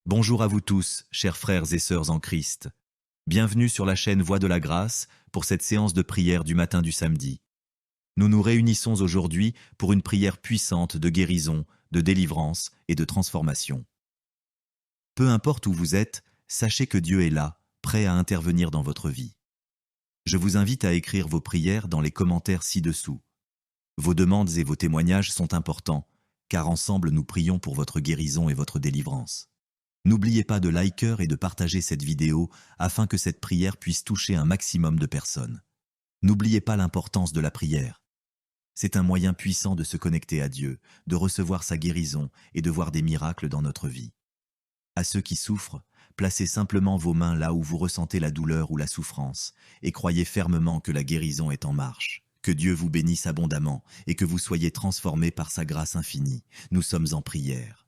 Bonjour à vous tous, chers frères et sœurs en Christ. Bienvenue sur la chaîne Voix de la Grâce pour cette séance de prière du matin du samedi. Nous nous réunissons aujourd'hui pour une prière puissante de guérison, de délivrance et de transformation. Peu importe où vous êtes, sachez que Dieu est là, prêt à intervenir dans votre vie. Je vous invite à écrire vos prières dans les commentaires ci-dessous. Vos demandes et vos témoignages sont importants, car ensemble nous prions pour votre guérison et votre délivrance. N'oubliez pas de liker et de partager cette vidéo afin que cette prière puisse toucher un maximum de personnes. N'oubliez pas l'importance de la prière. C'est un moyen puissant de se connecter à Dieu, de recevoir sa guérison et de voir des miracles dans notre vie. À ceux qui souffrent, placez simplement vos mains là où vous ressentez la douleur ou la souffrance et croyez fermement que la guérison est en marche. Que Dieu vous bénisse abondamment et que vous soyez transformés par sa grâce infinie. Nous sommes en prière.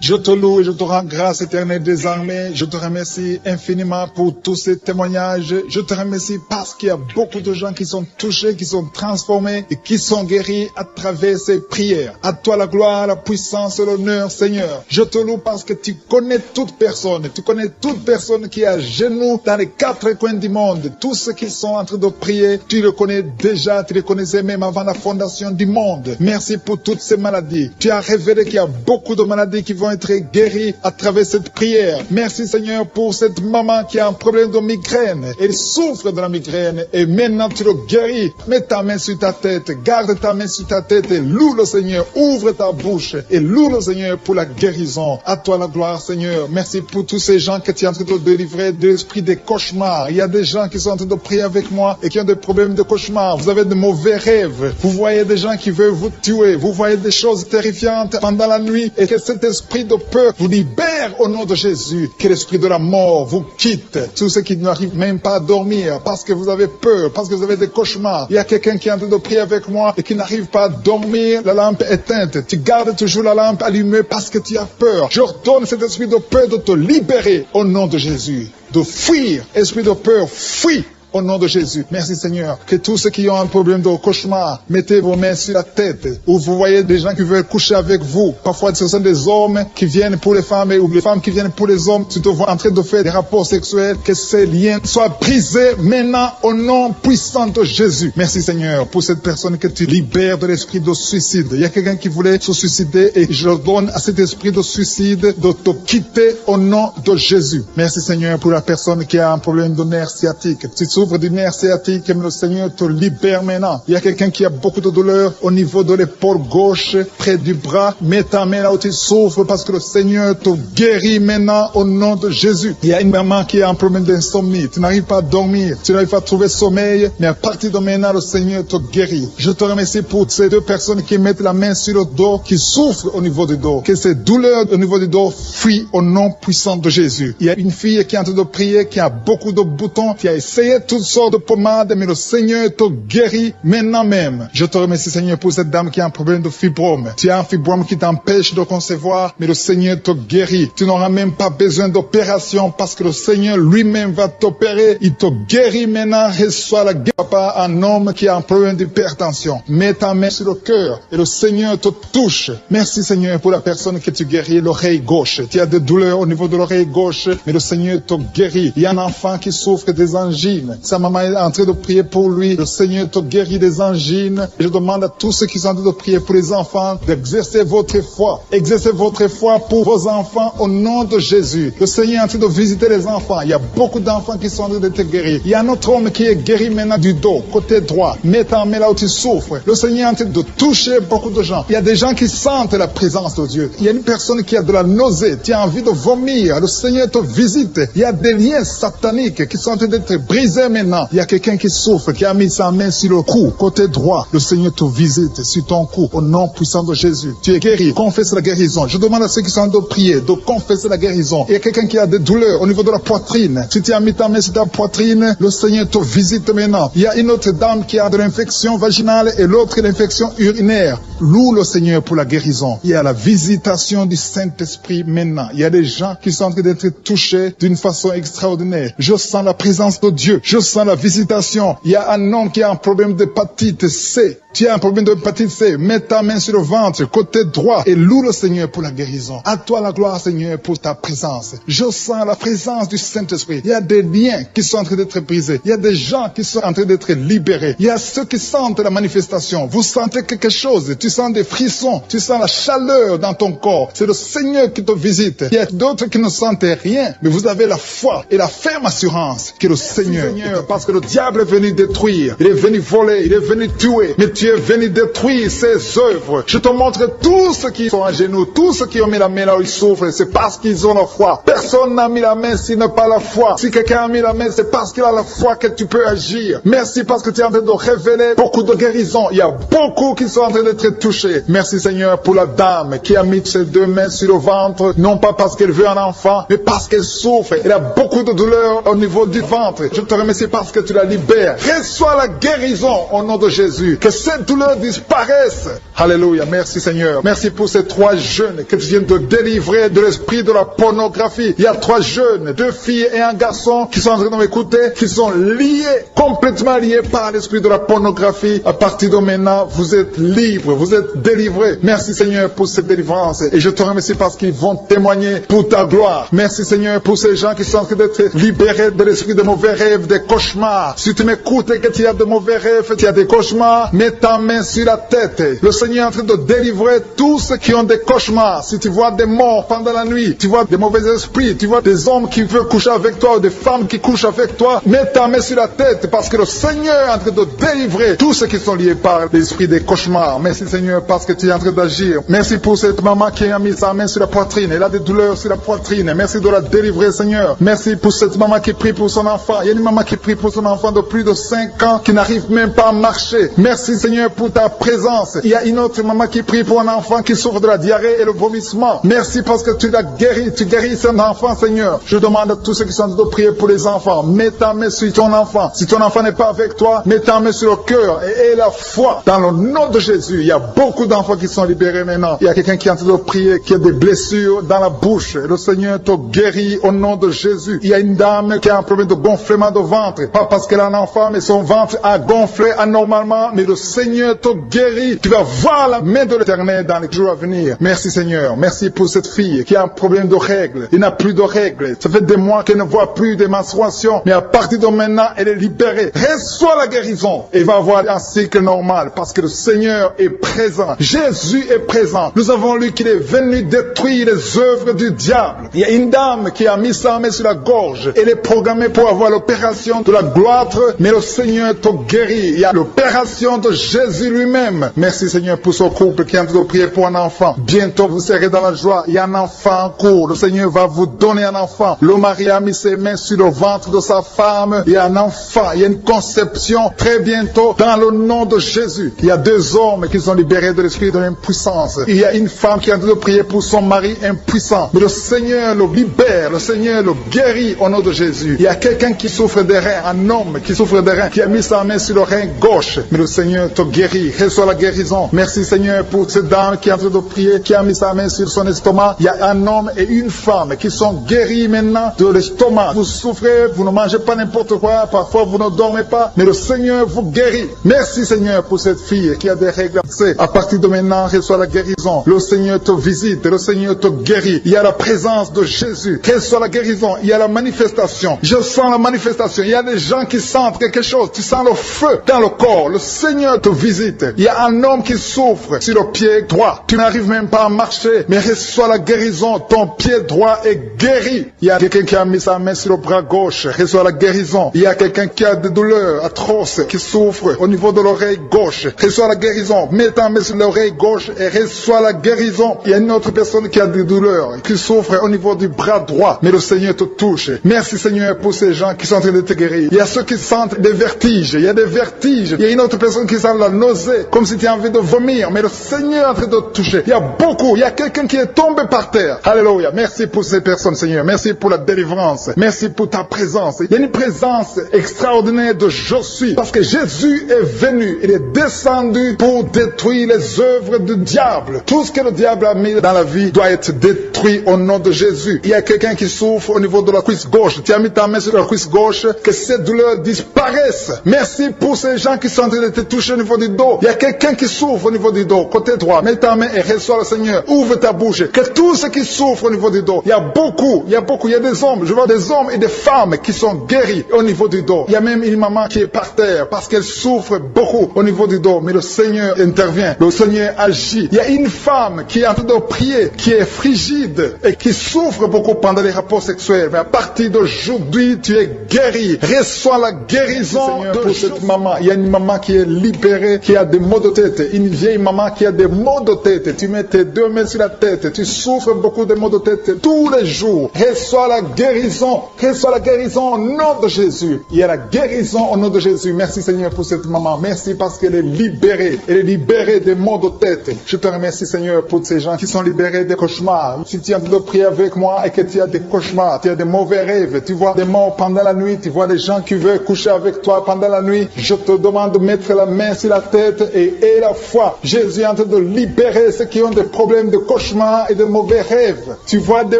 Je te loue et je te rends grâce éternelle désormais. Je te remercie infiniment pour tous ces témoignages. Je te remercie parce qu'il y a beaucoup de gens qui sont touchés, qui sont transformés et qui sont guéris à travers ces prières. À toi la gloire, la puissance et l'honneur, Seigneur. Je te loue parce que tu connais toute personne. Tu connais toute personne qui est à genoux dans les quatre coins du monde. Tous ceux qui sont en train de prier, tu le connais déjà. Tu les connaissais même avant la fondation du monde. Merci pour toutes ces maladies. Tu as révélé qu'il y a beaucoup de maladies qui vont être guéris à travers cette prière. Merci Seigneur pour cette maman qui a un problème de migraine. Elle souffre de la migraine et maintenant tu le guéris. Mets ta main sur ta tête, garde ta main sur ta tête et loue le Seigneur. Ouvre ta bouche et loue le Seigneur pour la guérison. À toi la gloire Seigneur. Merci pour tous ces gens que tu es en train de délivrer de l'esprit des cauchemars. Il y a des gens qui sont en train de prier avec moi et qui ont des problèmes de cauchemars. Vous avez de mauvais rêves. Vous voyez des gens qui veulent vous tuer. Vous voyez des choses terrifiantes pendant la nuit et que cet esprit de peur vous libère au nom de Jésus. Que l'esprit de la mort vous quitte. Tous ceux qui n'arrivent même pas à dormir parce que vous avez peur, parce que vous avez des cauchemars. Il y a quelqu'un qui est en train de prier avec moi et qui n'arrive pas à dormir, la lampe éteinte. Tu gardes toujours la lampe allumée parce que tu as peur. J'ordonne cet esprit de peur de te libérer au nom de Jésus. De fuir. Esprit de peur, fuis. Au nom de Jésus. Merci Seigneur. Que tous ceux qui ont un problème de cauchemar, mettez vos mains sur la tête. Ou vous voyez des gens qui veulent coucher avec vous. Parfois ce sont des hommes qui viennent pour les femmes ou les femmes qui viennent pour les hommes. Tu te vois en train de faire des rapports sexuels. Que ces liens soient brisés maintenant au nom puissant de Jésus. Merci Seigneur pour cette personne que tu libères de l'esprit de suicide. Il y a quelqu'un qui voulait se suicider et je donne à cet esprit de suicide de te quitter au nom de Jésus. Merci Seigneur pour la personne qui a un problème de nerf sciatique. Tu souffres du nerf sciatique, mais le Seigneur te libère maintenant. Il y a quelqu'un qui a beaucoup de douleur au niveau de l'épaule gauche, près du bras. Mets ta main là où tu souffres parce que le Seigneur te guérit maintenant au nom de Jésus. Il y a une maman qui a un problème d'insomnie. Tu n'arrives pas à dormir, tu n'arrives pas à trouver sommeil, mais à partir de maintenant, le Seigneur te guérit. Je te remercie pour ces deux personnes qui mettent la main sur le dos, qui souffrent au niveau du dos. Que ces douleurs au niveau du dos fuient au nom puissant de Jésus. Il y a une fille qui est en train de prier, qui a beaucoup de boutons, qui a essayé toutes sortes de pommades, mais le Seigneur te guérit maintenant même. Je te remercie Seigneur pour cette dame qui a un problème de fibrome. Tu as un fibrome qui t'empêche de concevoir, mais le Seigneur te guérit. Tu n'auras même pas besoin d'opération parce que le Seigneur lui-même va t'opérer. Il te guérit maintenant. Reçois la guérison. Papa, un homme qui a un problème d'hypertension. Mets ta main sur le cœur et le Seigneur te touche. Merci Seigneur pour la personne que tu guéris, l'oreille gauche. Tu as des douleurs au niveau de l'oreille gauche, mais le Seigneur te guérit. Il y a un enfant qui souffre des angines. Sa maman est en train de prier pour lui. Le Seigneur te guérit des angines. Je demande à tous ceux qui sont en train de prier pour les enfants d'exercer votre foi. Exercez votre foi pour vos enfants au nom de Jésus. Le Seigneur est en train de visiter les enfants. Il y a beaucoup d'enfants qui sont en train d'être guéris. Il y a un autre homme qui est guéri maintenant du dos, côté droit. Mets ta main là où tu souffres. Le Seigneur est en train de toucher beaucoup de gens. Il y a des gens qui sentent la présence de Dieu. Il y a une personne qui a de la nausée. Tu as envie de vomir. Le Seigneur te visite. Il y a des liens sataniques qui sont en train d'être brisés maintenant. Il y a quelqu'un qui souffre, qui a mis sa main sur le cou, côté droit. Le Seigneur te visite sur ton cou, au nom puissant de Jésus. Tu es guéri. Confesse la guérison. Je demande à ceux qui sont en train de prier de confesser la guérison. Il y a quelqu'un qui a des douleurs au niveau de la poitrine. Si tu as mis ta main sur ta poitrine, le Seigneur te visite maintenant. Il y a une autre dame qui a de l'infection vaginale et l'autre l'infection urinaire. Loue le Seigneur pour la guérison. Il y a la visitation du Saint-Esprit maintenant. Il y a des gens qui sont en train d'être touchés d'une façon extraordinaire. Je sens la présence de Dieu. Je sens la visitation. Il y a un homme qui a un problème d'hépatite C. Tu as un problème de hépatite C, mets ta main sur le ventre, côté droit, et loue le Seigneur pour la guérison. À toi la gloire, Seigneur, pour ta présence. Je sens la présence du Saint-Esprit. Il y a des liens qui sont en train d'être brisés. Il y a des gens qui sont en train d'être libérés. Il y a ceux qui sentent la manifestation. Vous sentez quelque chose. Tu sens des frissons. Tu sens la chaleur dans ton corps. C'est le Seigneur qui te visite. Il y a d'autres qui ne sentent rien, mais vous avez la foi et la ferme assurance que le Seigneur, parce que le diable est venu détruire. Il est venu voler. Il est venu tuer. Mais tu es venu détruire ses œuvres. Je te montre tous ceux qui sont à genoux, tous ceux qui ont mis la main là où ils souffrent, c'est parce qu'ils ont la foi. Personne n'a mis la main s'il n'a pas la foi. Si quelqu'un a mis la main, c'est parce qu'il a la foi que tu peux agir. Merci parce que tu es en train de révéler beaucoup de guérisons. Il y a beaucoup qui sont en train d'être touchés. Merci Seigneur pour la dame qui a mis ses deux mains sur le ventre, non pas parce qu'elle veut un enfant, mais parce qu'elle souffre. Elle a beaucoup de douleur au niveau du ventre. Je te remercie parce que tu la libères. Reçois la guérison au nom de Jésus. Que cette douleur disparaisse. Alléluia. Merci Seigneur. Merci pour ces 3 jeunes que tu viens de délivrer de l'esprit de la pornographie. Il y a 3 jeunes, 2 filles et un garçon qui sont en train de m'écouter, qui sont liés, complètement liés par l'esprit de la pornographie. À partir de maintenant, vous êtes libres, vous êtes délivrés. Merci Seigneur pour cette délivrance. Et je te remercie parce qu'ils vont témoigner pour ta gloire. Merci Seigneur pour ces gens qui sont en train d'être libérés de l'esprit de mauvais rêves, des cauchemars. Si tu m'écoutes et que tu as de mauvais rêves, tu as des cauchemars, mets ta main sur la tête. Le Seigneur est en train de délivrer tous ceux qui ont des cauchemars. Si tu vois des morts pendant la nuit, tu vois des mauvais esprits, tu vois des hommes qui veulent coucher avec toi ou des femmes qui couchent avec toi, mets ta main sur la tête parce que le Seigneur est en train de délivrer tous ceux qui sont liés par l'esprit des cauchemars. Merci Seigneur parce que tu es en train d'agir. Merci pour cette maman qui a mis sa main sur la poitrine. Elle a des douleurs sur la poitrine. Merci de la délivrer Seigneur. Merci pour cette maman qui prie pour son enfant. Il y a une maman qui prie pour son enfant de plus de 5 ans qui n'arrive même pas à marcher. Merci Seigneur pour ta présence. Il y a une autre maman qui prie pour un enfant qui souffre de la diarrhée et le vomissement. Merci parce que tu l'as guéri. Tu guéris cet enfant Seigneur. Je demande à tous ceux qui sont en train de prier pour les enfants. Mets ta main sur ton enfant. Si ton enfant n'est pas avec toi, mets ta main sur le cœur et aie la foi dans le nom de Jésus. Il y a beaucoup d'enfants qui sont libérés maintenant. Il y a quelqu'un qui est en train de prier, qui a des blessures dans la bouche. Le Seigneur te guérit au nom de Jésus. Il y a une dame qui a un problème de gonflement de ventre. Pas parce qu'elle a un enfant, mais son ventre a gonflé anormalement. Mais le Seigneur te guérit. Tu vas voir la main de l'Éternel dans les jours à venir. Merci Seigneur. Merci pour cette fille qui a un problème de règles. Il n'a plus de règles. Ça fait des mois qu'elle ne voit plus de menstruation. Mais à partir de maintenant, elle est libérée. Reçois la guérison. Et va avoir un cycle normal parce que le Seigneur est présent. Jésus est présent. Nous avons lu qu'il est venu détruire les œuvres du diable. Il y a une dame qui a mis sa main sur la gorge. Elle est programmée pour avoir l'opération de la gloître, mais le Seigneur te guérit. Il y a l'opération de Jésus lui-même. Merci Seigneur pour ce couple qui est en train de prier pour un enfant. Bientôt vous serez dans la joie. Il y a un enfant en cours. Le Seigneur va vous donner un enfant. Le mari a mis ses mains sur le ventre de sa femme. Il y a un enfant. Il y a une conception très bientôt dans le nom de Jésus. Il y a 2 hommes qui sont libérés de l'esprit de l'impuissance. Il y a une femme qui est en train de prier pour son mari impuissant. Mais le Seigneur le libère. Le Seigneur le guérit au nom de Jésus. Il y a quelqu'un qui souffre des reins. Un homme qui souffre des reins. Qui a mis sa main sur le rein gauche. Mais le Seigneur te guérit. Reçois la guérison. Merci Seigneur pour cette dame qui est en train de prier. Qui a mis sa main sur son estomac. Il y a un homme et une femme qui sont guéris maintenant de l'estomac. Vous souffrez. Vous ne mangez pas n'importe quoi. Parfois vous ne dormez pas. Mais le Seigneur vous guérit. Merci Seigneur pour cette fille qui a des règles. À partir de maintenant, reçois la guérison. Le Seigneur te visite. Le Seigneur te guérit. Il y a la présence de Jésus. Reçois la guérison. Il y a la manifestation. Je sens la manifestation. Il y a des gens qui sentent quelque chose. Tu sens le feu dans le corps. Le Seigneur te visite. Il y a un homme qui souffre sur le pied droit. Tu n'arrives même pas à marcher. Mais reçois la guérison. Ton pied droit est guéri. Il y a quelqu'un qui a mis sa main sur le bras gauche. Reçois la guérison. Il y a quelqu'un qui a des douleurs atroces, qui souffre au niveau de l'oreille gauche. Reçois la guérison. Mets ta main sur l'oreille gauche et reçois la guérison. Il y a une autre personne qui a des douleurs, qui souffre au niveau du bras droit. Mais le Seigneur te touche. Merci Seigneur pour ces gens qui sont en train de te guérir. Il y a ceux qui sentent des vertiges. Il y a des vertiges. Il y a une autre personne qui sent la nausée, comme si tu as envie de vomir. Mais le Seigneur est en train de te toucher. Il y a beaucoup. Il y a quelqu'un qui est tombé par terre. Alléluia. Merci pour ces personnes Seigneur. Merci pour la délivrance. Merci pour ta présence. Il y a une présence extraordinaire de je suis. Parce que Jésus est venu. Il est descendu pour détruire les œuvres du diable. Tout ce que le diable a mis dans la vie doit être détruit au nom de Jésus. Il y a quelqu'un qui souffre au niveau de la cuisse gauche. Tu as mis ta main sur la cuisse gauche. Que cette douleur disparaisse. Merci pour ces gens qui sont en train de te toucher au niveau niveau du dos. Il y a quelqu'un qui souffre au niveau du dos. Côté droit, mets ta main et reçois le Seigneur. Ouvre ta bouche. Que tous ceux qui souffrent au niveau du dos, il y a beaucoup, il y a des hommes, je vois des hommes et des femmes qui sont guéris au niveau du dos. Il y a même une maman qui est par terre parce qu'elle souffre beaucoup au niveau du dos. Mais le Seigneur intervient, le Seigneur agit. Il y a une femme qui est en train de prier, qui est frigide et qui souffre beaucoup pendant les rapports sexuels. Mais à partir d'aujourd'hui, tu es guéri. Reçois la guérison pour cette maman. Il y a une maman qui est libérée, qui a des maux de tête. Une vieille maman qui a des maux de tête. Tu mets tes deux mains sur la tête. Tu souffres beaucoup de maux de tête tous les jours. Reçois la guérison. Reçois la guérison au nom de Jésus. Il y a la guérison au nom de Jésus. Merci Seigneur pour cette maman. Merci parce qu'elle est libérée. Elle est libérée des maux de tête. Je te remercie Seigneur pour ces gens qui sont libérés des cauchemars. Si tu es en train de prier avec moi et que tu as des cauchemars, tu as des mauvais rêves, tu vois des morts pendant la nuit, tu vois des gens qui veulent coucher avec toi pendant la nuit, je te demande de mettre la main sur la tête et la foi. Jésus est en train de libérer ceux qui ont des problèmes de cauchemars et de mauvais rêves. Tu vois des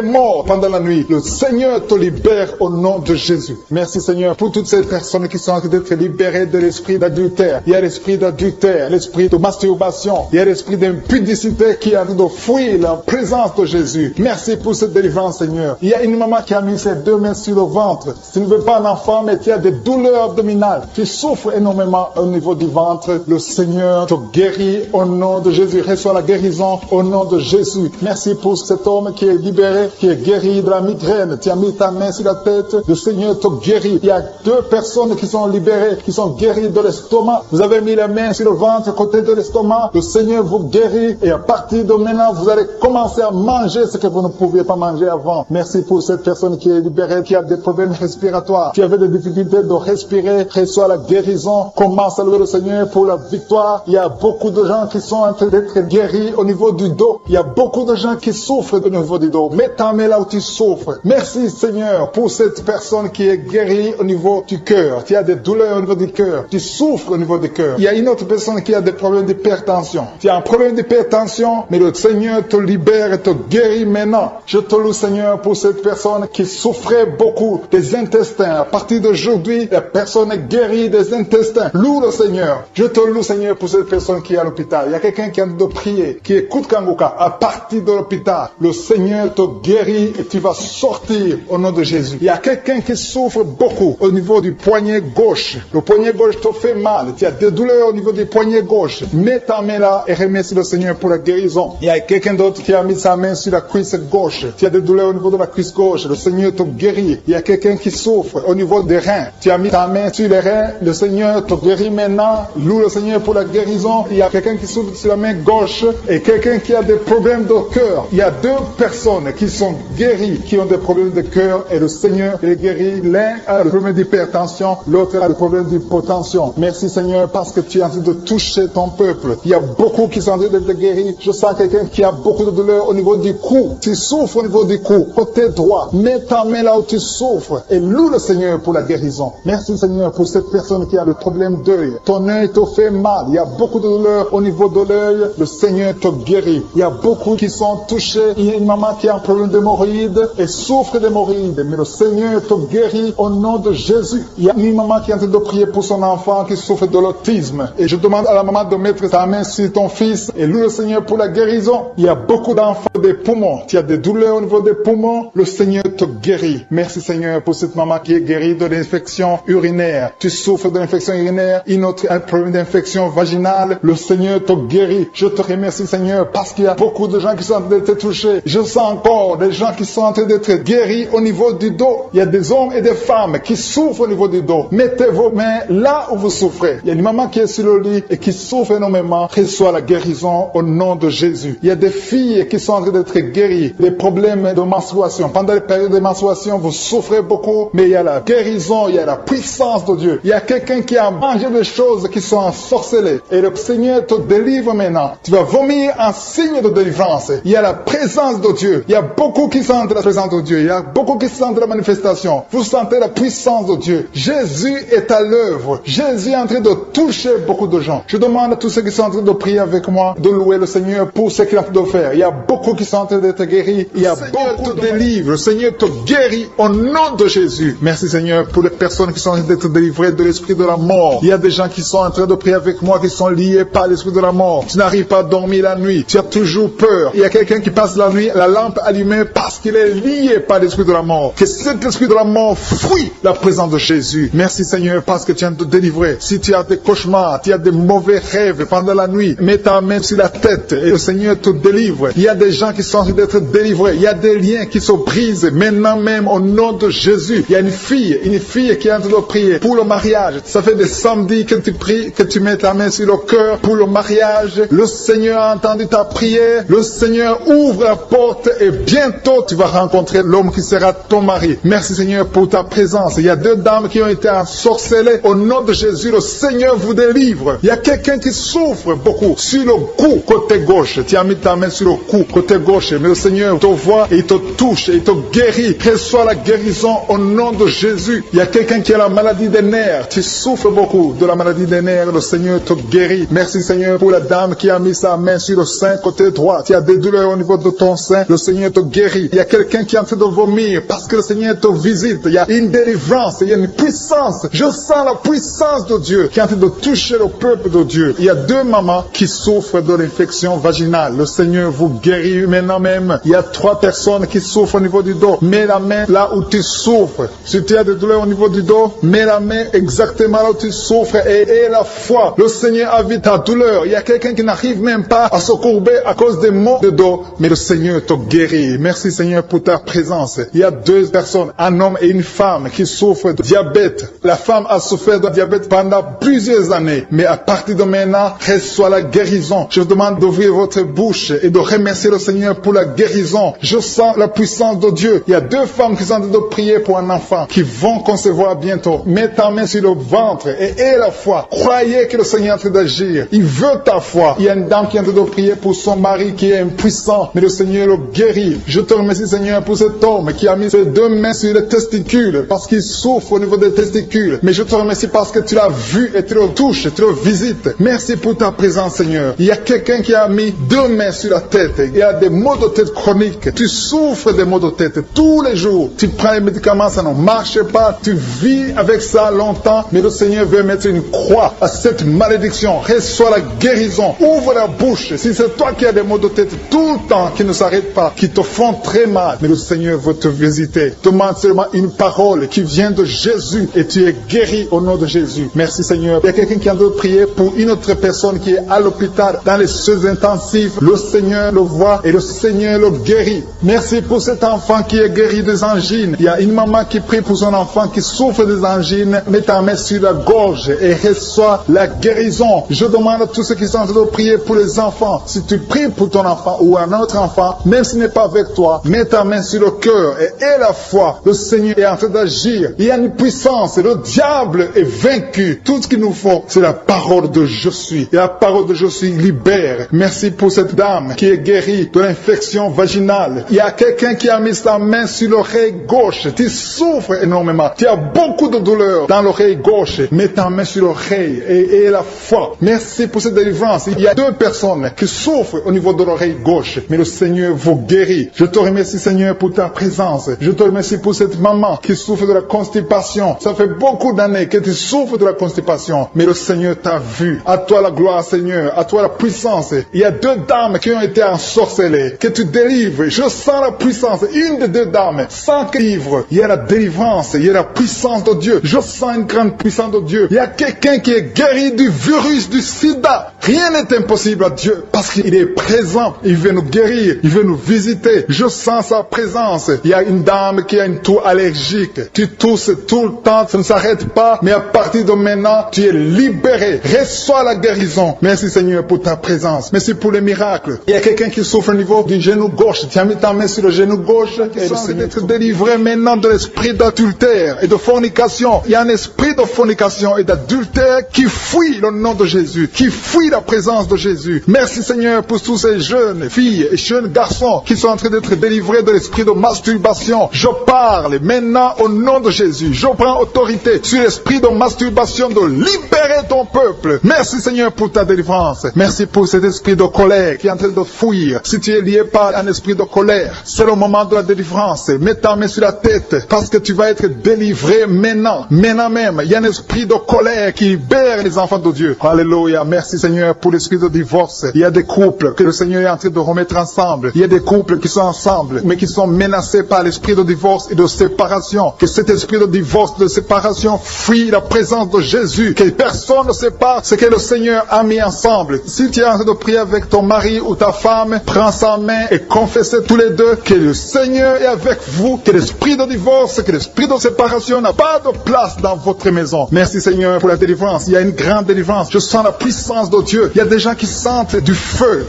morts pendant la nuit. Le Seigneur te libère au nom de Jésus. Merci Seigneur pour toutes ces personnes qui sont en train d'être libérées de l'esprit d'adultère. Il y a l'esprit d'adultère, l'esprit de masturbation, il y a l'esprit d'impudicité qui est en train de fuir la présence de Jésus. Merci pour cette délivrance Seigneur. Il y a une maman qui a mis ses deux mains sur le ventre. Tu ne veux pas un enfant mais tu as des douleurs abdominales. Tu souffres énormément au niveau du ventre. Le Seigneur te guérit au nom de Jésus. Reçois la guérison au nom de Jésus. Merci pour cet homme qui est libéré, qui est guéri de la migraine. Tu as mis ta main sur la tête. Le Seigneur te guérit. Il y a deux personnes qui sont libérées, qui sont guéries de l'estomac. Vous avez mis la main sur le ventre, côté de l'estomac. Le Seigneur vous guérit et à partir de maintenant, vous allez commencer à manger ce que vous ne pouviez pas manger avant. Merci pour cette personne qui est libérée, qui a des problèmes respiratoires, qui avait des difficultés de respirer. Reçois la guérison. Commence à louer le Seigneur pour la victoire. Il y a beaucoup de gens qui sont en train d'être guéris au niveau du dos. Il y a beaucoup de gens qui souffrent au niveau du dos. Mets ta main là où tu souffres. Merci Seigneur pour cette personne qui est guérie au niveau du cœur. Tu as des douleurs au niveau du cœur. Tu souffres au niveau du cœur. Il y a une autre personne qui a des problèmes d'hypertension. Tu as un problème d'hypertension, mais le Seigneur te libère et te guérit maintenant. Je te loue Seigneur pour cette personne qui souffrait beaucoup des intestins. À partir d'aujourd'hui, la personne est guérie des intestins. Loue le Seigneur. Je te loue Seigneur pour cette personne qui est à l'hôpital. Il y a quelqu'un qui a de prier, qui écoute Kanguka. À partir de l'hôpital, le Seigneur te guérit et tu vas sortir au nom de Jésus. Il y a quelqu'un qui souffre beaucoup au niveau du poignet gauche. Le poignet gauche te fait mal. Tu as des douleurs au niveau du poignet gauche. Mets ta main là et remercie le Seigneur pour la guérison. Il y a quelqu'un d'autre qui a mis sa main sur la cuisse gauche. Tu as des douleurs au niveau de la cuisse gauche. Le Seigneur te guérit. Il y a quelqu'un qui souffre au niveau des reins. Tu as mis ta main sur les reins. Le Seigneur te guérit maintenant. Loue le Seigneur pour la guérison. Il y a quelqu'un qui souffre sur la main gauche et quelqu'un qui a des problèmes de cœur. Il y a deux personnes qui sont guéries, qui ont des problèmes de cœur et le Seigneur les guérit. L'un a le problème d'hypertension, l'autre a le problème d'hypotension. Merci Seigneur parce que tu es en train de toucher ton peuple. Il y a beaucoup qui sont en train d'être guéris. Je sens quelqu'un qui a beaucoup de douleur au niveau du cou. Tu souffres au niveau du cou, côté droit. Mets ta main là où tu souffres et loue le Seigneur pour la guérison. Merci Seigneur pour cette personne qui a le problème d'œil. Ton œil te fait mal. Il y a beaucoup de douleur au niveau de l'œil. Le Seigneur te guérit. Il y a beaucoup qui sont touchés. Il y a une maman qui a un problème d'hémorroïdes et souffre d'hémorroïdes. Mais le Seigneur te guérit au nom de Jésus. Il y a une maman qui est en train de prier pour son enfant qui souffre de l'autisme. Et je demande à la maman de mettre sa main sur ton fils et loue le Seigneur pour la guérison. Il y a beaucoup d'enfants des poumons. Tu as des douleurs au niveau des poumons. Le Seigneur te guérit. Merci Seigneur pour cette maman qui est guérie de l'infection urinaire. Tu souffres de l'infection urinaire. Une autre a un problème d'infection vaginale. Le Seigneur te guérit. Je te remercie Seigneur parce qu'il y a beaucoup de gens qui sont en train d'être touchés. Je sens encore des gens qui sont en train d'être guéris au niveau du dos. Il y a des hommes et des femmes qui souffrent au niveau du dos. Mettez vos mains là où vous souffrez. Il y a une maman qui est sur le lit et qui souffre énormément. Reçois la guérison au nom de Jésus. Il y a des filles qui sont en train d'être guéries. Des problèmes de menstruation. Pendant les périodes de menstruation, vous souffrez beaucoup, mais il y a la guérison, il y a la puissance de Dieu. Il y a quelqu'un qui a mangé des choses qui sont ensorcelées. Et le Seigneur te délivre maintenant. Tu vas vomir un signe de délivrance. Il y a la présence de Dieu. Il y a beaucoup qui sentent la présence de Dieu. Il y a beaucoup qui sentent la manifestation. Vous sentez la puissance de Dieu. Jésus est à l'œuvre. Jésus est en train de toucher beaucoup de gens. Je demande à tous ceux qui sont en train de prier avec moi de louer le Seigneur pour ce qu'il est en train de faire. Il y a beaucoup qui sont en train d'être guéris. Il y a beaucoup de délivres. Le Seigneur te guérit au nom de Jésus. Merci Seigneur pour les personnes qui sont en train d'être délivrées de l'esprit de la mort. Il y a des gens qui sont en train de prier avec moi, qui sont liés par l'esprit de la mort. Tu n'arrives pas à dormir la nuit. Tu as toujours peur. Il y a quelqu'un qui passe la nuit, la lampe allumée parce qu'il est lié par l'esprit de la mort. Que cet esprit de la mort fuit la présence de Jésus. Merci Seigneur parce que tu viens de te délivrer. Si tu as des cauchemars, tu as des mauvais rêves pendant la nuit, mets ta main sur la tête et le Seigneur te délivre. Il y a des gens qui sont en train d'être délivrés. Il y a des liens qui se brisent maintenant même au nom de Jésus. Il y a une fille qui est en train de prier pour le mariage. Ça fait des samedis que tu pries, que tu mets ta main sur le cœur pour le mariage. Le Seigneur a entendu ta prière. Le Seigneur ouvre la porte et bientôt tu vas rencontrer l'homme qui sera ton mari. Merci Seigneur pour ta présence. Il y a deux dames qui ont été ensorcelées. Au nom de Jésus, le Seigneur vous délivre. Il y a quelqu'un qui souffre beaucoup sur le cou, côté gauche. Tu as mis ta main sur le cou, côté gauche. Mais le Seigneur te voit et il te touche et il te guérit. Reçois la guérison au nom de Jésus. Il y a quelqu'un qui a la maladie des nerfs. Tu souffres beaucoup de la maladie des nerfs. Le Seigneur te guérit. Merci Seigneur pour la dame qui a mis sa main sur le sein, côté droit. Tu as des douleurs au niveau de ton sein. Le Seigneur te guérit. Il y a quelqu'un qui est en train de vomir parce que le Seigneur te visite. Il y a une délivrance. Il y a une puissance. Je sens la puissance de Dieu qui est en train de toucher le peuple de Dieu. Il y a deux mamans qui souffrent de l'infection vaginale. Le Seigneur vous guérit maintenant même. Il y a trois personnes qui souffrent au niveau du dos. Mets la main là où tu souffres. Si tu as des douleurs au niveau du dos, mets la main exactement là où tu souffres et aie la foi. Le Seigneur a vu ta douleur. Il y a quelqu'un qui n'arrive même pas à se courber à cause des maux de dos. Mais le Seigneur te guérit. Merci Seigneur pour ta présence. Il y a deux personnes, un homme et une femme qui souffrent de diabète. La femme a souffert de diabète pendant plusieurs années. Mais à partir de maintenant, reçoit la guérison. Je vous demande d'ouvrir votre bouche et de remercier le Seigneur pour la guérison. Je sens la puissance de Dieu. Il y a deux femmes qui sont en train de prier pour un enfant qui vont concevoir bientôt. Mets ta main sur le ventre et aie la foi. Croyez que le Seigneur est en train d'agir. Il veut ta foi. Il y a une dame qui est en train de prier pour son mari qui est impuissant, mais le Seigneur le guérit. Je te remercie Seigneur pour cet homme qui a mis ses deux mains sur les testicules parce qu'il souffre au niveau des testicules. Mais je te remercie parce que tu l'as vu et tu le touches, tu le visites. Merci pour ta présence Seigneur. Il y a quelqu'un qui a mis deux mains sur la tête. Il y a des maux de tête chroniques. Tu souffres des maux de tête tous les jours. Tu prends les médicaments, ça ne marche pas. Tu vis avec ça longtemps. Mais le Seigneur veut mettre une croix à cette malédiction. Reçois la guérison. Ouvre la bouche. Si c'est toi qui as des maux de tête tout le temps qui ne s'arrêtent pas, qui te font très mal, mais le Seigneur veut te visiter. Demande seulement une parole qui vient de Jésus et tu es guéri au nom de Jésus. Merci Seigneur. Il y a quelqu'un qui a de prier pour une autre personne qui est à l'hôpital dans les soins intensifs. Le Seigneur le voit et le Seigneur le guérit. Merci pour cet enfant qui est guéri des angines. Il y a une maman qui prie pour son enfant qui souffre des angines. Mets ta main sur la gorge et reçois la guérison. Je demande à tous ceux qui sont en train de prier pour les enfants. Si tu pries pour ton enfant ou un autre enfant, même s'il n'est pas avec toi, mets ta main sur le cœur et aie la foi. Le Seigneur est en train d'agir. Il y a une puissance. Le diable est vaincu. Tout ce qu'il nous faut, c'est la parole de je suis. Et la parole de je suis libère. Merci pour cette dame qui est guérie de l'infection vaginale. Il y a quelqu'un qui a mis sa main sur l'oreille gauche. Tu souffres énormément. Tu as beaucoup de douleur dans l'oreille gauche. Mets ta main sur l'oreille et aie la foi. Merci pour cette délivrance. Il y a deux personnes qui souffrent au niveau de l'oreille gauche. Mais le Seigneur vous guérit. Je te remercie Seigneur pour ta présence. Je te remercie pour cette maman qui souffre de la constipation. Ça fait beaucoup d'années que tu souffres de la constipation. Mais le Seigneur t'a vu. À toi la gloire Seigneur. À toi la puissance. Il y a deux dames qui ont été ensorcelées. Que tu délivres. Je sens la puissance. Une des deux dames. Sans que livre. Il y a la délivrance. Il y a la puissance de Dieu. Je sens une grande puissance de Dieu. Il y a quelqu'un qui est guéri du virus du sida. Rien n'est impossible à Dieu parce qu'il est présent. Il veut nous guérir. Il veut nous visiter. Je sens sa présence. Il y a une dame qui a une toux allergique. Tu tousses tout le temps. Ça ne s'arrête pas. Mais à partir de maintenant, tu es libéré. Reçois la guérison. Merci Seigneur pour ta présence. Merci pour les miracles. Il y a quelqu'un qui souffre au niveau du genou gauche. Tu as mis ta main sur le genou gauche. Et le Seigneur est délivré maintenant de l'esprit d'adultère et de fornication. Il y a un esprit de fornication et d'adultère qui fuit le nom de Jésus, qui fuit la présence de Jésus. Merci Seigneur pour tous ces jeunes filles et jeunes garçons qui sont en train d'être délivrés de l'esprit de masturbation. Je parle maintenant au nom de Jésus. Je prends autorité sur l'esprit de masturbation de libérer ton peuple. Merci Seigneur pour ta délivrance. Merci pour cet esprit de colère qui est en train de fuir. Si tu tu es lié par un esprit de colère, c'est le moment de la délivrance. Mets ta main sur la tête parce que tu vas être délivré maintenant. Maintenant même, il y a un esprit de colère qui libère les enfants de Dieu. Alléluia. Merci Seigneur pour l'esprit de divorce. Il y a des couples que le Seigneur est en train de remettre ensemble. Il y a des couples qui sont ensemble mais qui sont menacés par l'esprit de divorce et de séparation. Que cet esprit de divorce, de séparation fuit la présence de Jésus. Que personne ne sépare ce que le Seigneur a mis ensemble. Si tu es en train de prier avec ton mari ou ta femme, prends sa main et confessez tous les deux que le Seigneur est avec vous, que l'esprit de divorce, que l'esprit de séparation n'a pas de place dans votre maison. Merci Seigneur pour la délivrance. Il y a une grande délivrance. Je sens la puissance de Dieu. Il y a des gens qui sentent du feu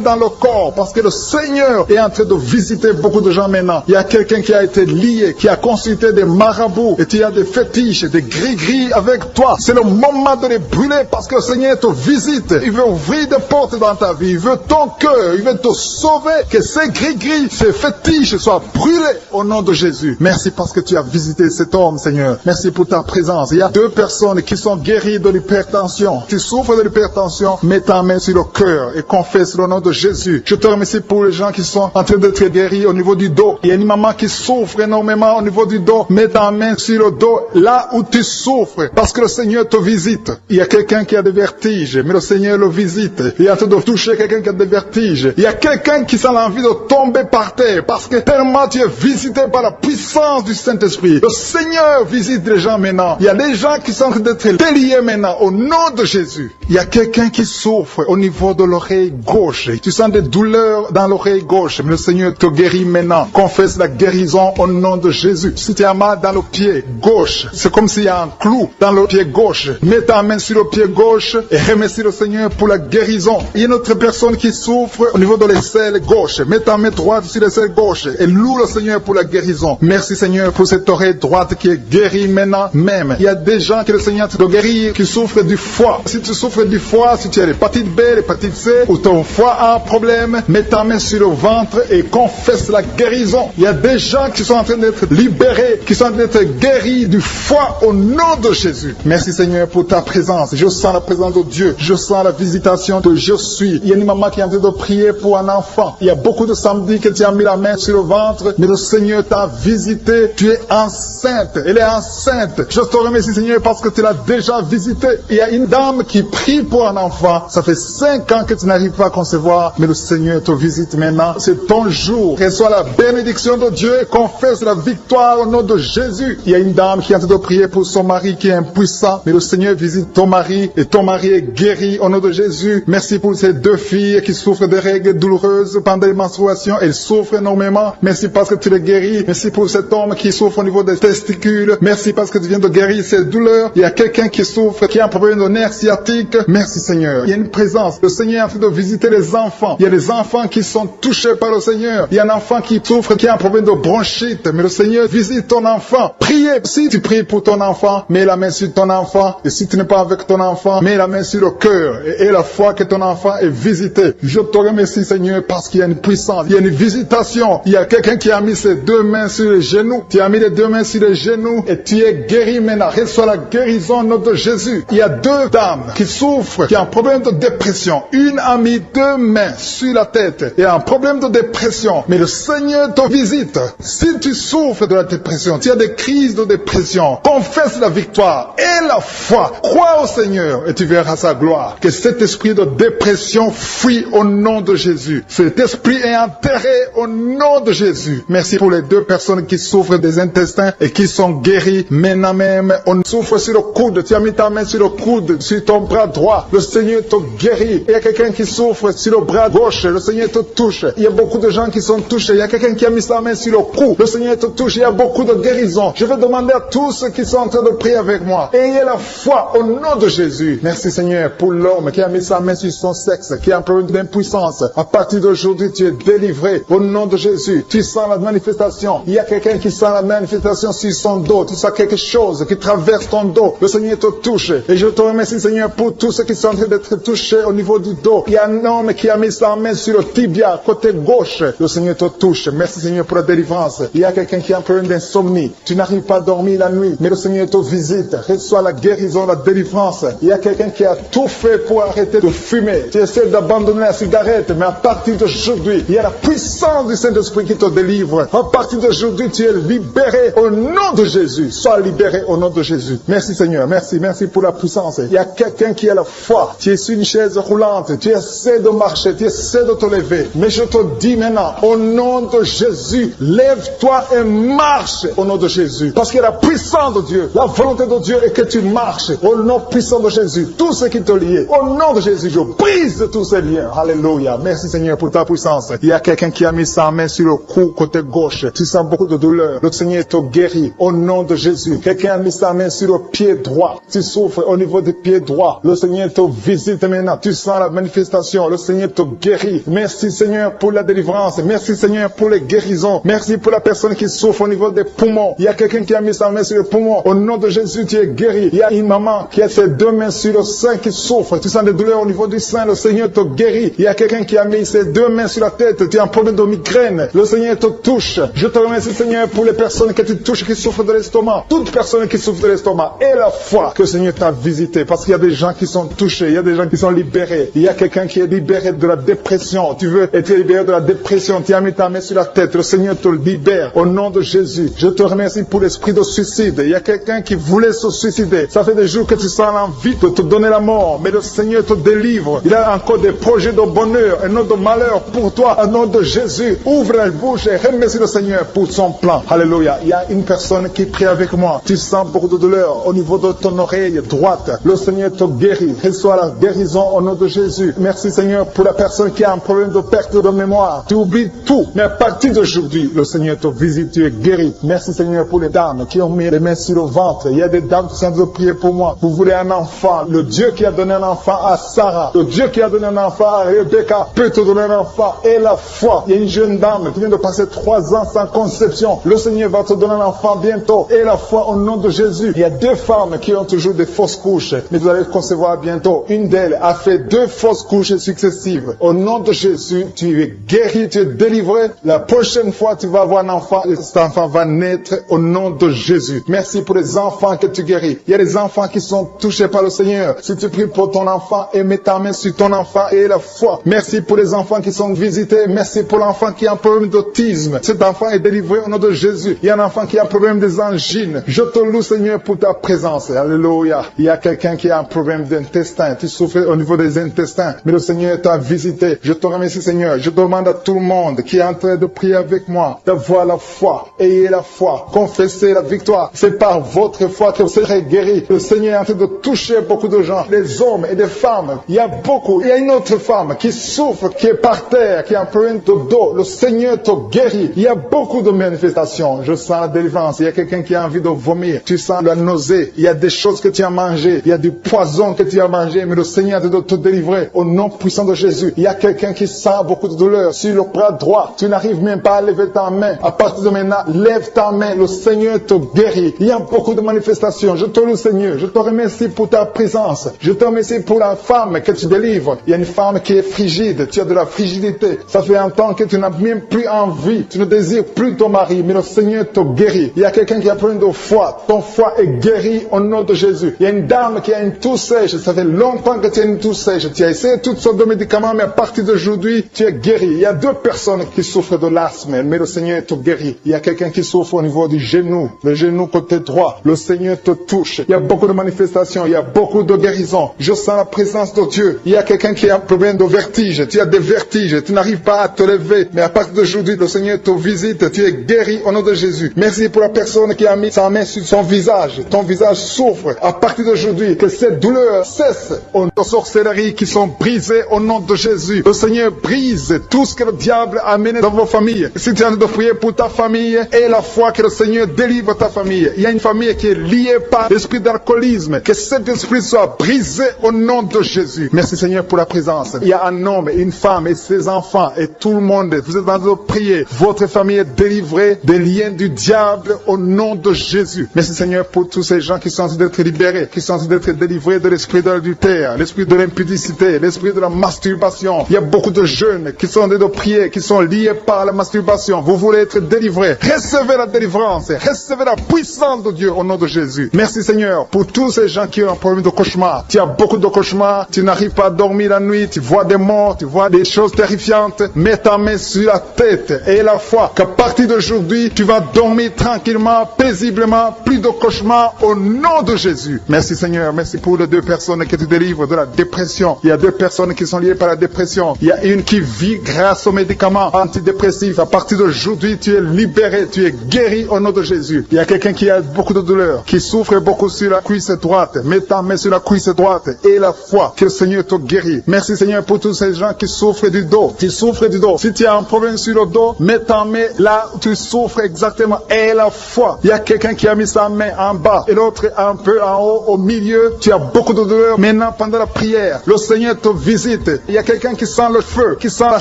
dans le corps parce que le Seigneur est en train de visiter beaucoup de gens maintenant. Il y a quelqu'un qui a été lié, qui a consulté des marabouts et tu as des fétiches, des gris-gris avec toi. C'est le moment de les brûler parce que le Seigneur te visite. Il veut ouvrir des portes dans ta vie. Il veut ton cœur. Il veut te sauver. Que ces gris-gris, ces fétiches soient brûlés au nom de Jésus. Merci parce que tu as visité cet homme, Seigneur. Merci pour ta présence. Il y a 2 personnes qui sont guéries de l'hypertension. Tu souffres de l'hypertension, mets ta main sur le cœur et confesse le nom de Jésus. Je te remercie pour les gens qui sont en train d'être guéris au niveau du dos. Il y a une maman qui souffre énormément au niveau du dos. Mets ta main sur le dos, là où tu souffres, parce que le Seigneur te visite. Il y a quelqu'un qui a des vertiges, mais le Seigneur le visite. Il est en train de toucher quelqu'un qui a des vertiges. Il y a quelqu'un qui sent l'envie de tomber par terre, parce que tellement tu es visité par la puissance du Saint-Esprit. Le Seigneur visite les gens maintenant. Il y a des gens qui sont en train d'être déliés maintenant, au nom de Jésus. Il y a quelqu'un qui souffre au niveau de l'oreille gauche. Tu sens des douleurs dans l'oreille gauche, mais le Seigneur te guérit maintenant. Confesse la guérison au nom de Jésus. Si tu as mal dans le pied gauche, c'est comme s'il y a un clou dans le pied gauche. Mets ta main sur le pied gauche et remercie le Seigneur pour la guérison. Il y a une autre personne qui souffre au niveau de l'aisselle gauche. Mets ta main droite sur l'aisselle gauche et loue le Seigneur pour la guérison. Merci Seigneur pour cette oreille droite qui est guérie maintenant même. Il y a des gens que le Seigneur te guérit qui souffrent du foie. Si tu souffres du foie, si tu as l'hépatite B, l'hépatite C, ou ton foie a un problème, mets ta main sur le ventre et confesse la guérison. Il y a des gens qui sont en train d'être libérés, qui sont en train d'être guéris du foie au nom de Jésus. Merci Seigneur pour ta présence. Je sens la présence de Dieu. Je sens la visitation de je suis. Il y a une maman qui est en train de prier pour un enfant. Il y a beaucoup de samedis que tu as mis la main sur le ventre, mais le Seigneur t'a visité. Tu es enceinte. Elle est enceinte. Je te remercie Seigneur parce que tu l'as déjà visité. Il y a une dame qui prie pour un enfant. Ça fait 5 ans que tu n'arrives pas à concevoir, mais le Seigneur te visite maintenant. C'est ton jour. Reçois la bénédiction de Dieu et confesse la victoire au nom de Jésus. Il y a une dame qui est en train de prier pour son mari qui est impuissant, mais le Seigneur visite ton mari et ton mari est guéri au nom de Jésus. Merci pour ces 2 filles qui souffrent de règles douloureuses pendant les menstruations. Elles souffrent énormément. Merci parce que tu les guéris. Merci pour cet homme qui souffre au niveau des testicules. Merci parce que tu viens de guérir ces douleurs. Il y a quelqu'un qui souffre, qui a un problème de nerf sciatique. Merci Seigneur. Il y a une présence. Le Seigneur est en train de visiter les enfants. Il y a des enfants qui sont touchés par le Seigneur. Il y a un enfant qui souffre, qui a un problème de bronchite. Mais le Seigneur visite ton enfant. Priez. Si tu pries pour ton enfant, mets la main sur ton enfant. Et si tu n'es pas avec ton enfant, mets la main sur le cœur. Et la foi que ton enfant est visité. Je te remercie Seigneur parce qu'il y a une puissance. Il y a une visitation. Il y a quelqu'un qui a mis ses 2 mains sur les genoux. Tu as mis les 2 mains sur les genoux et tu es guéri maintenant. Reçois la guérison au nom de Jésus. Il y a 2 dames qui souffrent, qui ont un problème de dépression. Une a mis 2 mains sur la tête et a un problème de dépression. Mais le Seigneur te visite. Si tu souffres de la dépression, tu as des crises de dépression, confesse la victoire et la foi. Crois au Seigneur et tu verras sa gloire. Que cet esprit de dépression fuit au nom de Jésus. Cet esprit est enterré au nom de Jésus. Merci pour les 2 personnes qui souffrent des intestins et qui sont guéries maintenant même. On souffre sur le coude. Tu as mis ta main sur le coude, sur ton bras droit. Le Seigneur te guérit. Il y a quelqu'un qui souffre sur le bras gauche. Le Seigneur te touche. Il y a beaucoup de gens qui sont touchés. Il y a quelqu'un qui a mis sa main sur le cou. Le Seigneur te touche. Il y a beaucoup de guérisons. Je vais demander à tous ceux qui sont en train de prier avec moi. Ayez la foi au nom de Jésus. Merci Seigneur pour l'homme qui a mis sa main sur son sexe, qui a un problème d'impuissance. À partir d'aujourd'hui, tu es délivré au nom de Jésus. Tu sens la manifestation. Il y a quelqu'un qui sent la manifestation sur son dos. Tu sens quelque chose qui traverse ton dos. Le Seigneur te touche. Et je te remercie Seigneur pour tous ceux qui sont en train d'être touchés au niveau du dos. Il y a un homme qui a mis sa main sur le tibia, côté gauche. Le Seigneur te touche. Merci Seigneur pour la délivrance. Il y a quelqu'un qui a un problème d'insomnie. Tu n'arrives pas à dormir la nuit, mais le Seigneur te visite. Reçois la guérison, la délivrance. Il y a quelqu'un qui a tout fait pour arrêter de fumer. Tu essaies d'abandonner la cigarette, mais à partir partir d'aujourd'hui, il y a la puissance du Saint-Esprit qui te délivre. À partir d'aujourd'hui, tu es libéré au nom de Jésus. Sois libéré au nom de Jésus. Merci Seigneur, merci pour la puissance. Il y a quelqu'un qui a la foi. Tu es sur une chaise roulante, tu essaies de marcher, tu essaies de te lever. Mais je te dis maintenant, au nom de Jésus, lève-toi et marche au nom de Jésus. Parce qu'il y a la puissance de Dieu, la volonté de Dieu est que tu marches au nom puissant de Jésus. Tout ce qui te lie, au nom de Jésus, je brise tous ces liens. Alléluia. Merci Seigneur pour ta puissance. Il y a quelqu'un qui a mis sa main sur le cou côté gauche. Tu sens beaucoup de douleur. Le Seigneur te guérit au nom de Jésus. Quelqu'un a mis sa main sur le pied droit. Tu souffres au niveau du pied droit. Le Seigneur te visite maintenant. Tu sens la manifestation. Le Seigneur te guérit. Merci Seigneur pour la délivrance. Merci Seigneur pour les guérisons. Merci pour la personne qui souffre au niveau des poumons. Il y a quelqu'un qui a mis sa main sur le poumon. Au nom de Jésus, tu es guéri. Il y a une maman qui a ses deux mains sur le sein qui souffre. Tu sens des douleurs au niveau du sein. Le Seigneur te guérit. Il y a quelqu'un qui a mis ses deux mains sur la tête. Tu as un problème de migraine. Le Seigneur te touche. Je te remercie Seigneur pour les personnes que tu touches qui souffrent de l'estomac. Toute personne qui souffre de l'estomac et la foi que le Seigneur t'a visité. Parce qu'il y a des gens qui sont touchés. Il y a des gens qui sont libérés. Il y a quelqu'un qui est libéré de la dépression. Tu veux être libéré de la dépression. Tu as mis ta main sur la tête. Le Seigneur te libère au nom de Jésus. Je te remercie pour l'esprit de suicide. Il y a quelqu'un qui voulait se suicider. Ça fait des jours que tu sens l'envie de te donner la mort. Mais le Seigneur te délivre. Il a encore des projets de bonheur et non de malheur pour toi. Au nom de Jésus, ouvre la bouche et remercie le Seigneur pour son plan. Alléluia. Il y a une personne qui prie avec moi. Tu sens beaucoup de douleur au niveau de ton oreille droite. Le Seigneur te guérit. Reçois la guérison au nom de Jésus. Merci Seigneur pour la personne qui a un problème de perte de mémoire. Tu oublies tout. Mais à partir d'aujourd'hui, le Seigneur te visite. Tu es guéri. Merci Seigneur pour les dames qui ont mis les mains sur le ventre. Il y a des dames qui sont en train de prier pour moi. Vous voulez un enfant. Le Dieu qui a donné un enfant à Sarah. Le Dieu qui a donné un enfant à Rebecca peut te donner un enfant. Et la foi. Il y a une jeune dame qui vient de passer 3 ans sans conception. Le Seigneur va te donner un enfant bientôt. Et la foi au nom de Jésus. Il y a 2 femmes qui ont toujours des fausses couches. Mais vous allez concevoir bientôt. Une d'elles a fait 2 fausses couches successives. Au nom de Jésus, tu es guéri, tu es délivré. La prochaine fois, tu vas avoir un enfant. Et cet enfant va naître au nom de Jésus. Merci pour les enfants que tu guéris. Il y a des enfants qui sont touchés par le Seigneur. Si tu pries pour ton enfant et mets ta main sur ton enfant et la foi. Merci pour les enfants qui sont visités. Merci pour l'enfant qui a un problème d'autisme. Cet enfant est délivré au nom de Jésus. Il y a un enfant qui a un problème des angines. Je te loue Seigneur pour ta présence. Alléluia. Il y a quelqu'un qui a un problème d'intestin. Tu souffres au niveau des intestins. Mais le Seigneur t'a visité. Je te remercie Seigneur. Je demande à tout le monde qui est en train de prier avec moi d'avoir la foi. Ayez la foi. Confessez la victoire. C'est par votre foi que vous serez guéris. Le Seigneur est en train de toucher beaucoup de gens. Des hommes et des femmes. Il y a beaucoup. Il y a une autre femme qui souffre, qui est par terre, qui a un problème de dos. Le Seigneur te guérit. Il y a beaucoup de manifestations. Je sens la délivrance. Il y a quelqu'un qui a envie de vomir. Tu sens la nausée. Il y a des choses que tu as mangées. Il y a du poison que tu as mangé. Mais le Seigneur est en train de te délivrer. Au nom puissant de Jésus. Il y a quelqu'un qui sent beaucoup de douleur sur le bras droit. Tu n'arrives même pas à lever ta main. À partir de maintenant, lève ta main. Le Seigneur te guérit. Il y a beaucoup de manifestations. Je te loue Seigneur. Je te remercie pour ta présence. Je te remercie pour la femme que tu délivres. Il y a une femme qui est frigide. Tu as de la frigidité. Ça fait un temps que tu n'as même plus envie. Tu ne désires plus ton mari. Mais le Seigneur te guérit. Il y a quelqu'un qui a problème de foie. Ton foie est guéri au nom de Jésus. Il y a une dame qui a une toux sèche. Ça fait longtemps que tu as une toux sèche. Tu as essayé toutes sortes de médicaments, mais à partir d'aujourd'hui, tu es guéri. Il y a 2 personnes qui souffrent de l'asthme, mais le Seigneur te guérit. Il y a quelqu'un qui souffre au niveau du genou, le genou côté droit. Le Seigneur te touche. Il y a beaucoup de manifestations. Il y a beaucoup de guérisons. Je sens la présence de Dieu. Il y a quelqu'un qui a un problème de vertige. Tu as des vertiges. Tu n'arrives pas à te lever. Mais à partir d'aujourd'hui, le Seigneur te visite. Tu es guéri au nom de Jésus. Merci pour la personne qui a mis sa main sur son visage. Ton visage souffre. À partir d'aujourd'hui, que cette douleur cesse. Aux sorcelleries qui sont brisées au nom de Jésus. Le Seigneur brise tout ce que le diable a amené dans vos familles. Si tu es en train de prier pour ta famille, et la foi que le Seigneur délivre ta famille. Il y a une famille qui est liée par l'esprit d'alcoolisme. Que cet esprit soit brisé au nom de Jésus. Merci Seigneur pour la présence. Il y a un homme, une femme et ses enfants et tout le monde. Vous êtes en train de prier. Votre famille est délivrée des liens du diable au nom de Jésus. Merci Seigneur pour tous ces gens qui sont en train d'être libérés, qui sont en train d'être délivrés de l'esprit de l'adultère, l'esprit de l'impudicité, l'esprit de la masturbation. Il y a beaucoup de jeunes qui sont en train de prier, qui sont liés par la masturbation. Vous voulez être délivrés. Recevez la délivrance. Recevez la puissance de Dieu au nom de Jésus. Merci Seigneur pour tous ces gens qui ont un problème de cauchemar. Tu as beaucoup de cauchemars. Tu n'arrives pas à dormir la nuit. Tu vois des morts. Tu vois des choses terrifiantes, mets ta main sur la tête et la foi qu'à partir d'aujourd'hui, tu vas dormir tranquillement, paisiblement, plus de cauchemars au nom de Jésus. Merci Seigneur, merci pour les 2 personnes qui te délivrent de la dépression. Il y a 2 personnes qui sont liées par la dépression. Il y a une qui vit grâce aux médicaments antidépressifs. À partir d'aujourd'hui, tu es libéré, tu es guéri au nom de Jésus. Il y a quelqu'un qui a beaucoup de douleur, qui souffre beaucoup sur la cuisse droite. Mets ta main sur la cuisse droite et la foi que le Seigneur te guérit. Merci Seigneur pour tous ces gens qui souffrent du dos. Qui souffrent du dos. Si tu as un problème sur le dos, mets ta main là où tu souffres exactement et la foi. Il y a quelqu'un qui a mis sa main en bas et l'autre un peu en haut, au milieu. Tu as beaucoup de douleur. Maintenant, pendant la prière, le Seigneur te visite. Il y a quelqu'un qui sent le feu, qui sent la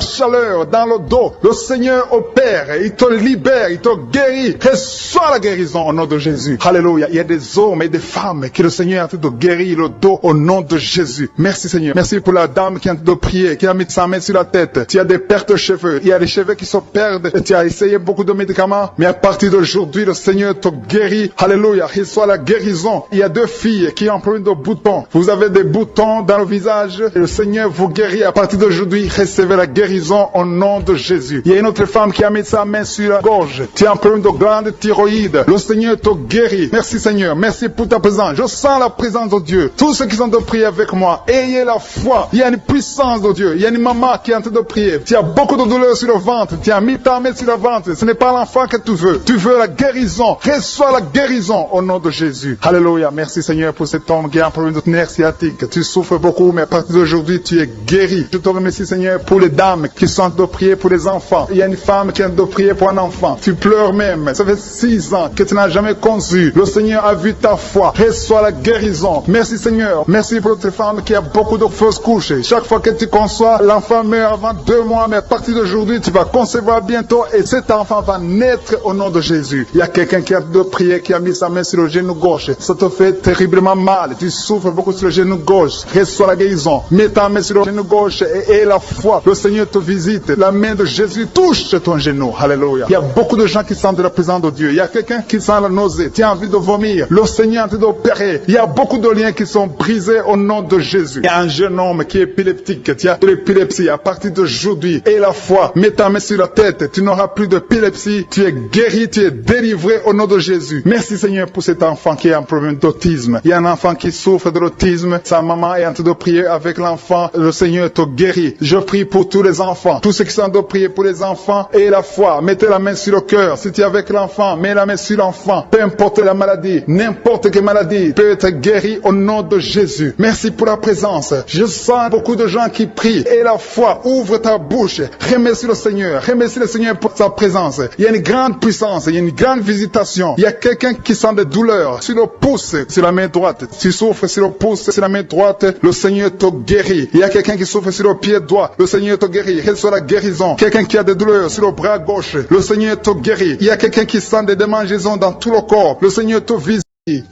chaleur dans le dos. Le Seigneur opère. Il te libère, il te guérit. Reçois la guérison au nom de Jésus. Alléluia. Il y a des hommes et des femmes que le Seigneur est en train de guérir le dos au nom de Jésus. Merci Seigneur. Merci pour la dame qui est en train de prier, qui a mis sa main sur la tête. Tu as des pertes de cheveux. Il y a des cheveux qui se perdent. Et tu as essayé beaucoup de médicaments. Mais à partir d'aujourd'hui, le Seigneur te guérit. Alléluia. Reçois la guérison. Il y a 2 filles qui ont un problème de boutons. Vous avez des boutons dans le visage. Et le Seigneur vous guérit. À partir d'aujourd'hui, recevez la guérison au nom de Jésus. Il y a une autre femme qui a mis sa main sur la gorge. Tu as un problème de glande thyroïde. Le Seigneur te guérit. Merci Seigneur. Merci pour ta présence. Je sens la présence de Dieu. Tous ceux qui sont de prier avec moi, ayez la foi. Il y a une puissance de Dieu. Il y a une maman qui est en train de prier. Tu as beaucoup de douleur sur le ventre. Tu as mis ta main sur le ventre. Ce n'est pas l'enfant que tu veux. Tu veux la guérison. Reçois la guérison au nom de Jésus. Alléluia. Merci Seigneur pour cet homme qui a un problème de nerf sciatique. Tu souffres beaucoup, mais à partir d'aujourd'hui, tu es guéri. Je te remercie Seigneur pour les dames qui sont de prier pour les enfants. Il y a une femme qui est de prier pour un enfant. Tu pleures même. Ça fait 6 ans que tu n'as jamais conçu. Le Seigneur a vu ta foi. Reçois la guérison. Merci Seigneur. Merci pour cette femme qui a beaucoup de fausses couches. Chaque fois que tu conçois, l'enfant meurt avant 2 mois, mais à partir d'aujourd'hui, tu vas concevoir bientôt et cet enfant va naître au nom de Jésus. Il y a quelqu'un qui a de prier, qui a mis sa main sur le genou gauche. Ça te fait terriblement mal. Tu souffres beaucoup sur le genou gauche. Reçois la guérison. Mets ta main sur le genou gauche et la foi. Le Seigneur te visite. La main de Jésus touche ton genou. Alléluia. Il y a beaucoup de gens qui sentent la présence de Dieu. Il y a quelqu'un qui sent la nausée. Tu as envie de vomir. Le Seigneur est en train d'opérer. Il y a beaucoup de liens qui sont brisés au nom de Jésus. Il y a un jeune homme qui est épileptique. Tu as de l'épilepsie à partir d'aujourd'hui. Et la foi. Mets ta main sur la tête. Tu n'auras plus d'épilepsie. Tu es guéri. Tu es délivré au nom de Jésus. Merci Seigneur pour cet enfant qui a un problème d'autisme. Il y a un enfant qui souffre de l'autisme. Sa maman est en train de prier avec l'enfant. Le Seigneur te guérit. Je prie pour tous les enfants. Tous ceux qui sont en train de prier pour les enfants et la foi. Mettez la main sur le cœur. Si tu es avec l'enfant, mets la main sur l'enfant. Peu importe la maladie, n'importe quelle maladie peut être guérie au nom de Jésus. Merci pour la présence. Je sens beaucoup de gens qui prient. Et la foi, ouvre ta bouche. Remercie le Seigneur. Remercie le Seigneur pour sa présence. Il y a une grande puissance. Il y a une grande visitation. Il y a quelqu'un qui sent des douleurs sur le pouce, sur la main droite. Tu souffres sur le pouce, sur la main droite. Le Seigneur te guérit. Il y a quelqu'un qui souffre sur le pied droit. Le Seigneur te guérit. Reçois la guérison. Quelqu'un qui a des douleurs sur le bras gauche. Le Seigneur te guérit. Il y a quelqu'un qui sent des démangeaisons dans tout le corps. Le Seigneur te visite.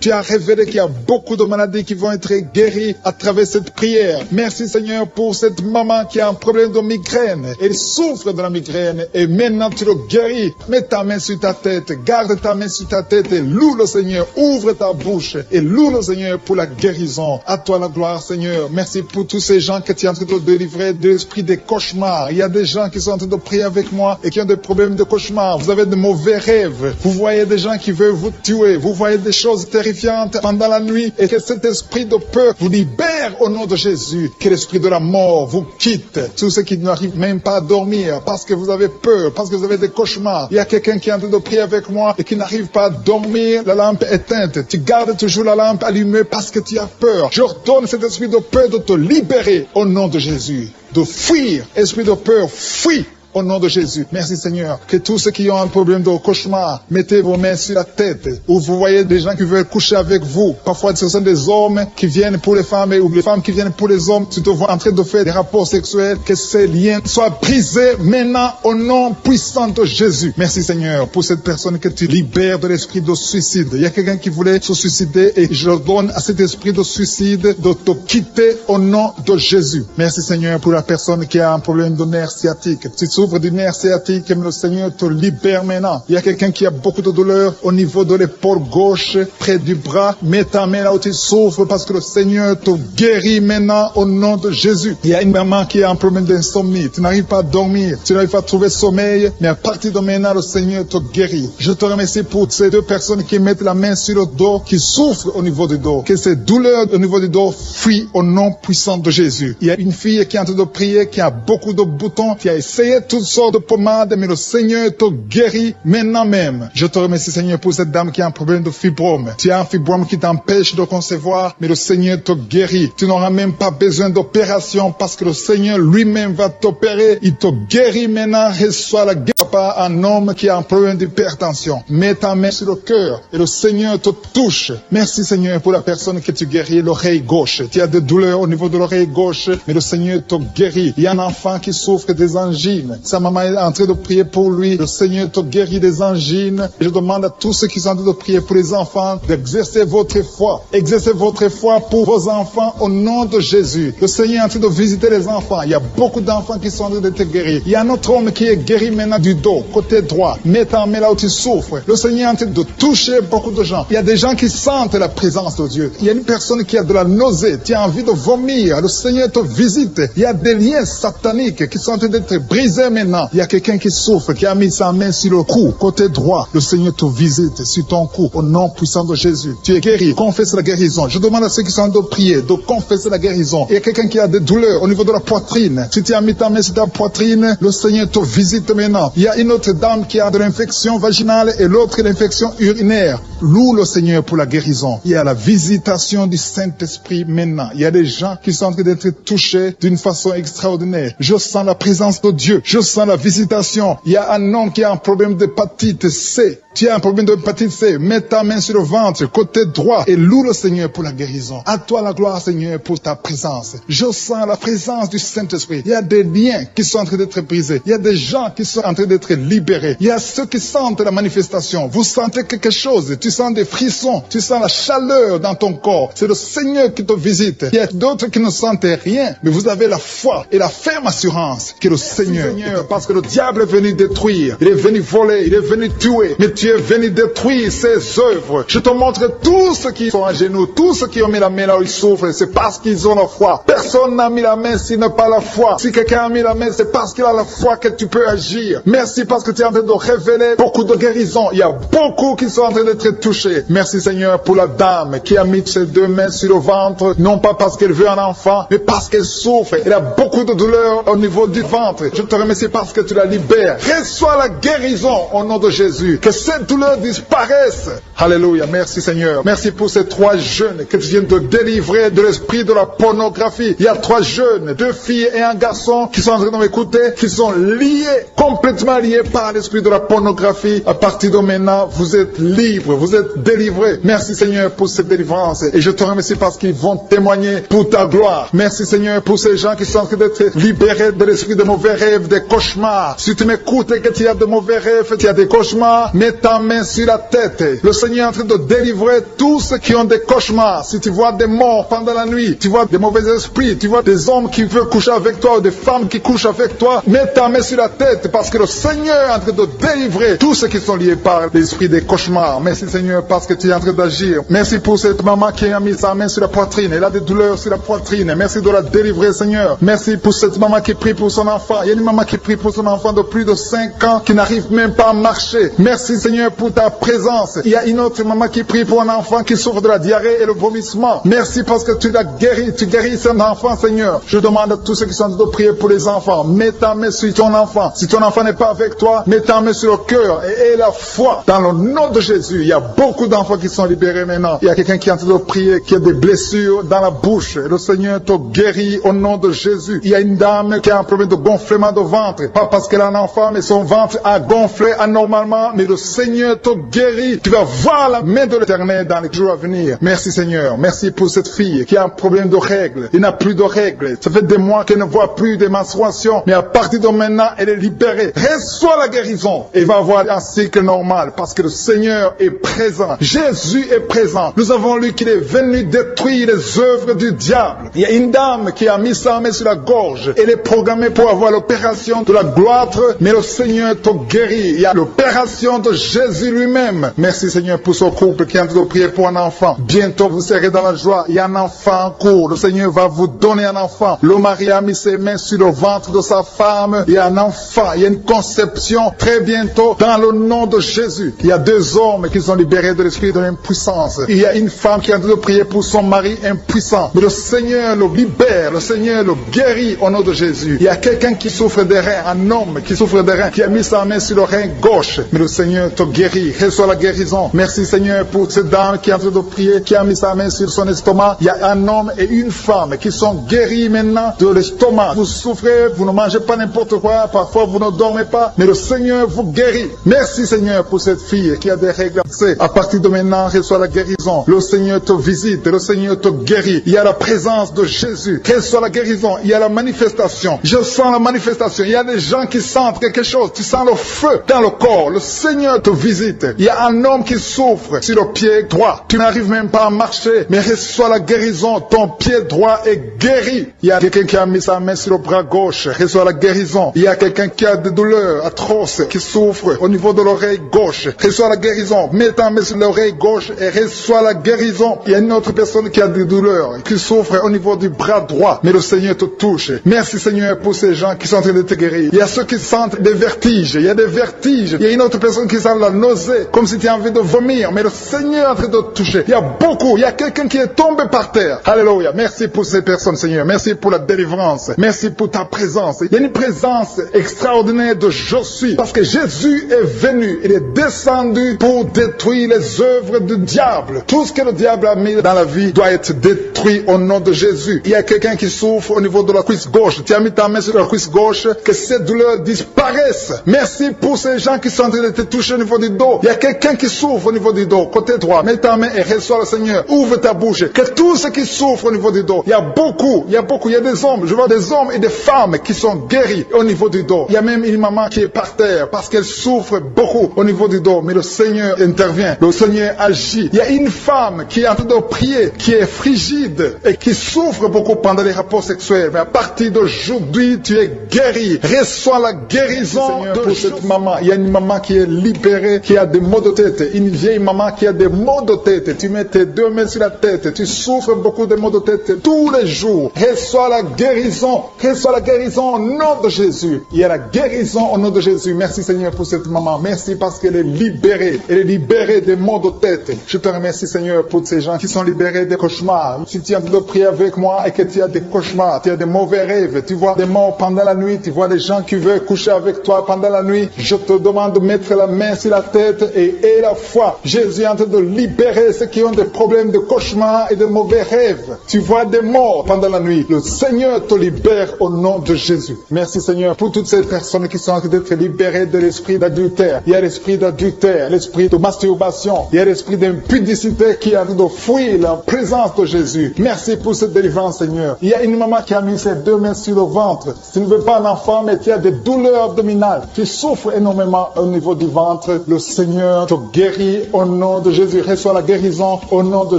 Tu as révélé qu'il y a beaucoup de maladies qui vont être guéries à travers cette prière. Merci Seigneur pour cette maman qui a un problème de migraine. Elle souffre de la migraine et maintenant tu le guéris. Mets ta main sur ta tête, garde ta main sur ta tête et loue le Seigneur. Ouvre ta bouche et loue le Seigneur pour la guérison. À toi la gloire Seigneur. Merci pour tous ces gens que tu es en train de délivrer de l'esprit des cauchemars. Il y a des gens qui sont en train de prier avec moi et qui ont des problèmes de cauchemars. Vous avez de mauvais rêves. Vous voyez des gens qui veulent vous tuer. Vous voyez des choses terrifiante pendant la nuit et que cet esprit de peur vous libère au nom de Jésus. Que l'esprit de la mort vous quitte. Tous ceux qui n'arrivent même pas à dormir parce que vous avez peur, parce que vous avez des cauchemars. Il y a quelqu'un qui est en train de prier avec moi et qui n'arrive pas à dormir, la lampe éteinte. Tu gardes toujours la lampe allumée parce que tu as peur. J'ordonne cet esprit de peur de te libérer au nom de Jésus. De fuir. Esprit de peur, fuis. Au nom de Jésus. Merci Seigneur. Que tous ceux qui ont un problème de cauchemar, mettez vos mains sur la tête. Ou vous voyez des gens qui veulent coucher avec vous. Parfois ce sont des hommes qui viennent pour les femmes ou les femmes qui viennent pour les hommes. Tu te vois en train de faire des rapports sexuels. Que ces liens soient brisés maintenant au nom puissant de Jésus. Merci Seigneur pour cette personne que tu libères de l'esprit de suicide. Il y a quelqu'un qui voulait se suicider et je donne à cet esprit de suicide de te quitter au nom de Jésus. Merci Seigneur pour la personne qui a un problème de nerf sciatique. Tu souffres souffre du nerf sciatique, mais le Seigneur te libère maintenant. Il y a quelqu'un qui a beaucoup de douleur au niveau de l'épaule gauche, près du bras. Mets ta main là où tu souffres parce que le Seigneur te guérit maintenant au nom de Jésus. Il y a une maman qui a un problème d'insomnie. Tu n'arrives pas à dormir, tu n'arrives pas à trouver sommeil, mais à partir de maintenant, le Seigneur te guérit. Je te remercie pour ces deux personnes qui mettent la main sur le dos, qui souffrent au niveau du dos. Que ces douleurs au niveau du dos fuient au nom puissant de Jésus. Il y a une fille qui est en train de prier, qui a beaucoup de boutons, qui a essayé toutes sortes de pommades, mais le Seigneur te guérit maintenant même. Je te remercie, Seigneur, pour cette dame qui a un problème de fibrome. Tu as un fibrome qui t'empêche de concevoir, mais le Seigneur te guérit. Tu n'auras même pas besoin d'opération parce que le Seigneur lui-même va t'opérer. Il te guérit maintenant. Reçois la guérison. Pas un homme qui a un problème d'hypertension. Mets ta main sur le cœur et le Seigneur te touche. Merci, Seigneur, pour la personne que tu guéris, l'oreille gauche. Tu as des douleurs au niveau de l'oreille gauche, mais le Seigneur te guérit. Il y a un enfant qui souffre des angines. Sa maman est en train de prier pour lui. Le Seigneur te guérit des angines. Et je demande à tous ceux qui sont en train de prier pour les enfants d'exercer votre foi. Exercez votre foi pour vos enfants au nom de Jésus. Le Seigneur est en train de visiter les enfants. Il y a beaucoup d'enfants qui sont en train d'être guéris. Il y a un autre homme qui est guéri maintenant du dos, côté droit. Mets ta main là où tu souffres. Le Seigneur est en train de toucher beaucoup de gens. Il y a des gens qui sentent la présence de Dieu. Il y a une personne qui a de la nausée, qui a envie de vomir. Le Seigneur te visite. Il y a des liens sataniques qui sont en train d'être brisés maintenant. Il y a quelqu'un qui souffre, qui a mis sa main sur le cou, côté droit. Le Seigneur te visite sur ton cou, au nom puissant de Jésus. Tu es guéri. Confesse la guérison. Je demande à ceux qui sont en train de prier de confesser la guérison. Il y a quelqu'un qui a des douleurs au niveau de la poitrine. Si tu as mis ta main sur ta poitrine, le Seigneur te visite maintenant. Il y a une autre dame qui a de l'infection vaginale et l'autre l'infection urinaire. Loue le Seigneur pour la guérison. Il y a la visitation du Saint-Esprit maintenant. Il y a des gens qui sont en train d'être touchés d'une façon extraordinaire. Je sens la présence de Dieu. Je sens la visitation. Il y a un homme qui a un problème d'hépatite C. Tu as un problème d'hépatite C. Mets ta main sur le ventre, côté droit, et loue le Seigneur pour la guérison. À toi la gloire, Seigneur, pour ta présence. Je sens la présence du Saint-Esprit. Il y a des liens qui sont en train d'être brisés. Il y a des gens qui sont en train d'être libérés. Il y a ceux qui sentent la manifestation. Vous sentez quelque chose. Tu sens des frissons. Tu sens la chaleur dans ton corps. C'est le Seigneur qui te visite. Il y a d'autres qui ne sentent rien, mais vous avez la foi et la ferme assurance que le Seigneur, parce que le diable est venu détruire. Il est venu voler. Il est venu tuer. Mais tu es venu détruire ses œuvres. Je te montre tous ceux qui sont à genoux, tous ceux qui ont mis la main là où ils souffrent, c'est parce qu'ils ont la foi. Personne n'a mis la main s'il n'a pas la foi. Si quelqu'un a mis la main, c'est parce qu'il a la foi que tu peux agir. Merci parce que tu es en train de révéler beaucoup de guérisons. Il y a beaucoup qui sont en train d'être touchés. Merci Seigneur pour la dame qui a mis ses deux mains sur le ventre, non pas parce qu'elle veut un enfant, mais parce qu'elle souffre. Elle a beaucoup de douleur au niveau du ventre. Je te remercie parce que tu la libères. Reçois la guérison au nom de Jésus. Que cette douleur disparaisse. Alléluia. Merci Seigneur. Merci pour ces 3 jeunes que tu viens de délivrer de l'esprit de la pornographie. Il y a 3 jeunes, 2 filles et un garçon qui sont en train de m'écouter, qui sont liés, complètement liés par l'esprit de la pornographie. À partir de maintenant, vous êtes libres, vous êtes délivrés. Merci Seigneur pour cette délivrance. Et je te remercie parce qu'ils vont témoigner pour ta gloire. Merci Seigneur pour ces gens qui sont en train d'être libérés de l'esprit de mauvais rêves, des cauchemars. Si tu m'écoutes et que tu as de mauvais rêves, tu as des cauchemars, mets ta main sur la tête. Le Seigneur est en train de délivrer tous ceux qui ont des cauchemars. Si tu vois des morts pendant la nuit, tu vois des mauvais esprits, tu vois des hommes qui veulent coucher avec toi ou des femmes qui couchent avec toi, mets ta main sur la tête parce que le Seigneur est en train de délivrer tous ceux qui sont liés par l'esprit des cauchemars. Merci Seigneur parce que tu es en train d'agir. Merci pour cette maman qui a mis sa main sur la poitrine. Elle a des douleurs sur la poitrine. Merci de la délivrer Seigneur. Merci pour cette maman qui prie pour son enfant. Il y a une maman qui prie pour son enfant de plus de 5 ans qui n'arrive même pas à marcher. Merci Seigneur pour ta présence. Il y a une autre maman qui prie pour un enfant qui souffre de la diarrhée et le vomissement. Merci parce que tu l'as guéri. Tu guéris cet enfant Seigneur. Je demande à tous ceux qui sont en train de prier pour les enfants. Mets ta main sur ton enfant. Si ton enfant n'est pas avec toi, mets ta main sur le cœur et aie la foi. Dans le nom de Jésus, il y a beaucoup d'enfants qui sont libérés maintenant. Il y a quelqu'un qui est en train de prier, qui a des blessures dans la bouche. Et le Seigneur te guérit au nom de Jésus. Il y a une dame qui a un problème de gonflement de ventre. Pas parce qu'elle a un enfant, mais son ventre a gonflé anormalement. Mais le Seigneur te guérit. Tu vas voir la main de l'Éternel dans les jours à venir. Merci Seigneur. Merci pour cette fille qui a un problème de règles. Il n'a plus de règles. Ça fait des mois qu'elle ne voit plus de menstruations. Mais à partir de maintenant, elle est libérée. Reçois la guérison. Et va avoir un cycle normal parce que le Seigneur est présent. Jésus est présent. Nous avons lu qu'il est venu détruire les œuvres du diable. Il y a une dame qui a mis sa main sur la gorge. Elle est programmée pour avoir l'opération manifestation de la gloire, mais le Seigneur te guérit. Il y a l'opération de Jésus lui-même. Merci Seigneur pour ce couple qui est en train de prier pour un enfant. Bientôt vous serez dans la joie. Il y a un enfant en cours. Le Seigneur va vous donner un enfant. Le mari a mis ses mains sur le ventre de sa femme. Il y a un enfant. Il y a une conception très bientôt dans le nom de Jésus. Il y a 2 hommes qui sont libérés de l'esprit de l'impuissance. Il y a une femme qui est en train de prier pour son mari impuissant. Mais le Seigneur le libère. Le Seigneur le guérit au nom de Jésus. Il y a quelqu'un qui souffre des reins. Un homme qui souffre des reins. Qui a mis sa main sur le rein gauche. Mais le Seigneur te guérit. Reçois la guérison. Merci Seigneur pour cette dame qui est en train de prier. Qui a mis sa main sur son estomac. Il y a un homme et une femme qui sont guéris maintenant de l'estomac. Vous souffrez. Vous ne mangez pas n'importe quoi. Parfois vous ne dormez pas. Mais le Seigneur vous guérit. Merci Seigneur pour cette fille qui a des règles. À partir de maintenant, reçois la guérison. Le Seigneur te visite. Le Seigneur te guérit. Il y a la présence de Jésus. Reçois la guérison. Il y a la manifestation. Je sens la manifestation. Il y a des gens qui sentent quelque chose. Tu sens le feu dans le corps. Le Seigneur te visite. Il y a un homme qui souffre sur le pied droit. Tu n'arrives même pas à marcher. Mais reçois la guérison. Ton pied droit est guéri. Il y a quelqu'un qui a mis sa main sur le bras gauche. Reçois la guérison. Il y a quelqu'un qui a des douleurs atroces, qui souffre au niveau de l'oreille gauche. Reçois la guérison. Mets ta main sur l'oreille gauche et reçois la guérison. Il y a une autre personne qui a des douleurs, qui souffre au niveau du bras droit. Mais le Seigneur te touche. Merci Seigneur pour ces gens qui sont en train de te guérir. Il y a ceux qui sentent des vertiges. Il y a des vertiges. Il y a une autre personne qui sent la nausée, comme si tu as envie de vomir. Mais le Seigneur est en train de te toucher. Il y a beaucoup. Il y a quelqu'un qui est tombé par terre. Alléluia. Merci pour ces personnes Seigneur. Merci pour la délivrance. Merci pour ta présence. Il y a une présence extraordinaire de je suis. Parce que Jésus est venu. Il est descendu pour détruire les œuvres du diable. Tout ce que le diable a mis dans la vie doit être détruit au nom de Jésus. Il y a quelqu'un qui souffre au niveau de la cuisse gauche. Tu as mis ta main sur la cuisse gauche. Que cette douleur disparaisse. Merci pour ces gens qui sont en train de te toucher au niveau du dos. Il y a quelqu'un qui souffre au niveau du dos. Côté droit. Mets ta main et reçois le Seigneur. Ouvre ta bouche. Que tous ceux qui souffrent au niveau du dos. Il y a beaucoup. Il y a des hommes. Je vois des hommes et des femmes qui sont guéris au niveau du dos. Il y a même une maman qui est par terre parce qu'elle souffre beaucoup au niveau du dos. Mais le Seigneur intervient. Le Seigneur agit. Il y a une femme qui est en train de prier, qui est frigide et qui souffre beaucoup pendant les rapports sexuels. Mais à partir d'aujourd'hui, tu es guéri. Reçois la guérison de cette maman. Il y a une maman qui est libérée, qui a des maux de tête. Une vieille maman qui a des maux de tête. Tu mets tes 2 mains sur la tête. Tu souffres beaucoup de maux de tête tous les jours. Reçois la guérison. Reçois la guérison au nom de Jésus. Il y a la guérison au nom de Jésus. Merci Seigneur pour cette maman. Merci parce qu'elle est libérée. Elle est libérée des maux de tête. Je te remercie Seigneur pour ces gens qui sont libérés des cauchemars. Si tu es en train de prier avec moi et que tu as des cauchemars, tu as des mauvais rêves, tu vois des morts pendant la nuit, tu vois des gens qui veulent coucher avec toi pendant la nuit, je te demande de mettre la main sur la tête et la foi. Jésus est en train de libérer ceux qui ont des problèmes de cauchemars et de mauvais rêves. Tu vois des morts pendant la nuit. Le Seigneur te libère au nom de Jésus. Merci Seigneur pour toutes ces personnes qui sont en train d'être libérées de l'esprit d'adultère. Il y a l'esprit d'adultère, l'esprit de masturbation, il y a l'esprit d'impudicité qui est en train de fuir la présence de Jésus. Merci pour cette délivrance Seigneur. Il y a une maman qui a mis ses 2 mains sur le ventre. Tu ne veux pas un enfant mais tu as des douleurs abdominales. Tu souffres énormément au niveau du ventre. Le Seigneur te guérit au nom de Jésus. Reçois la guérison au nom de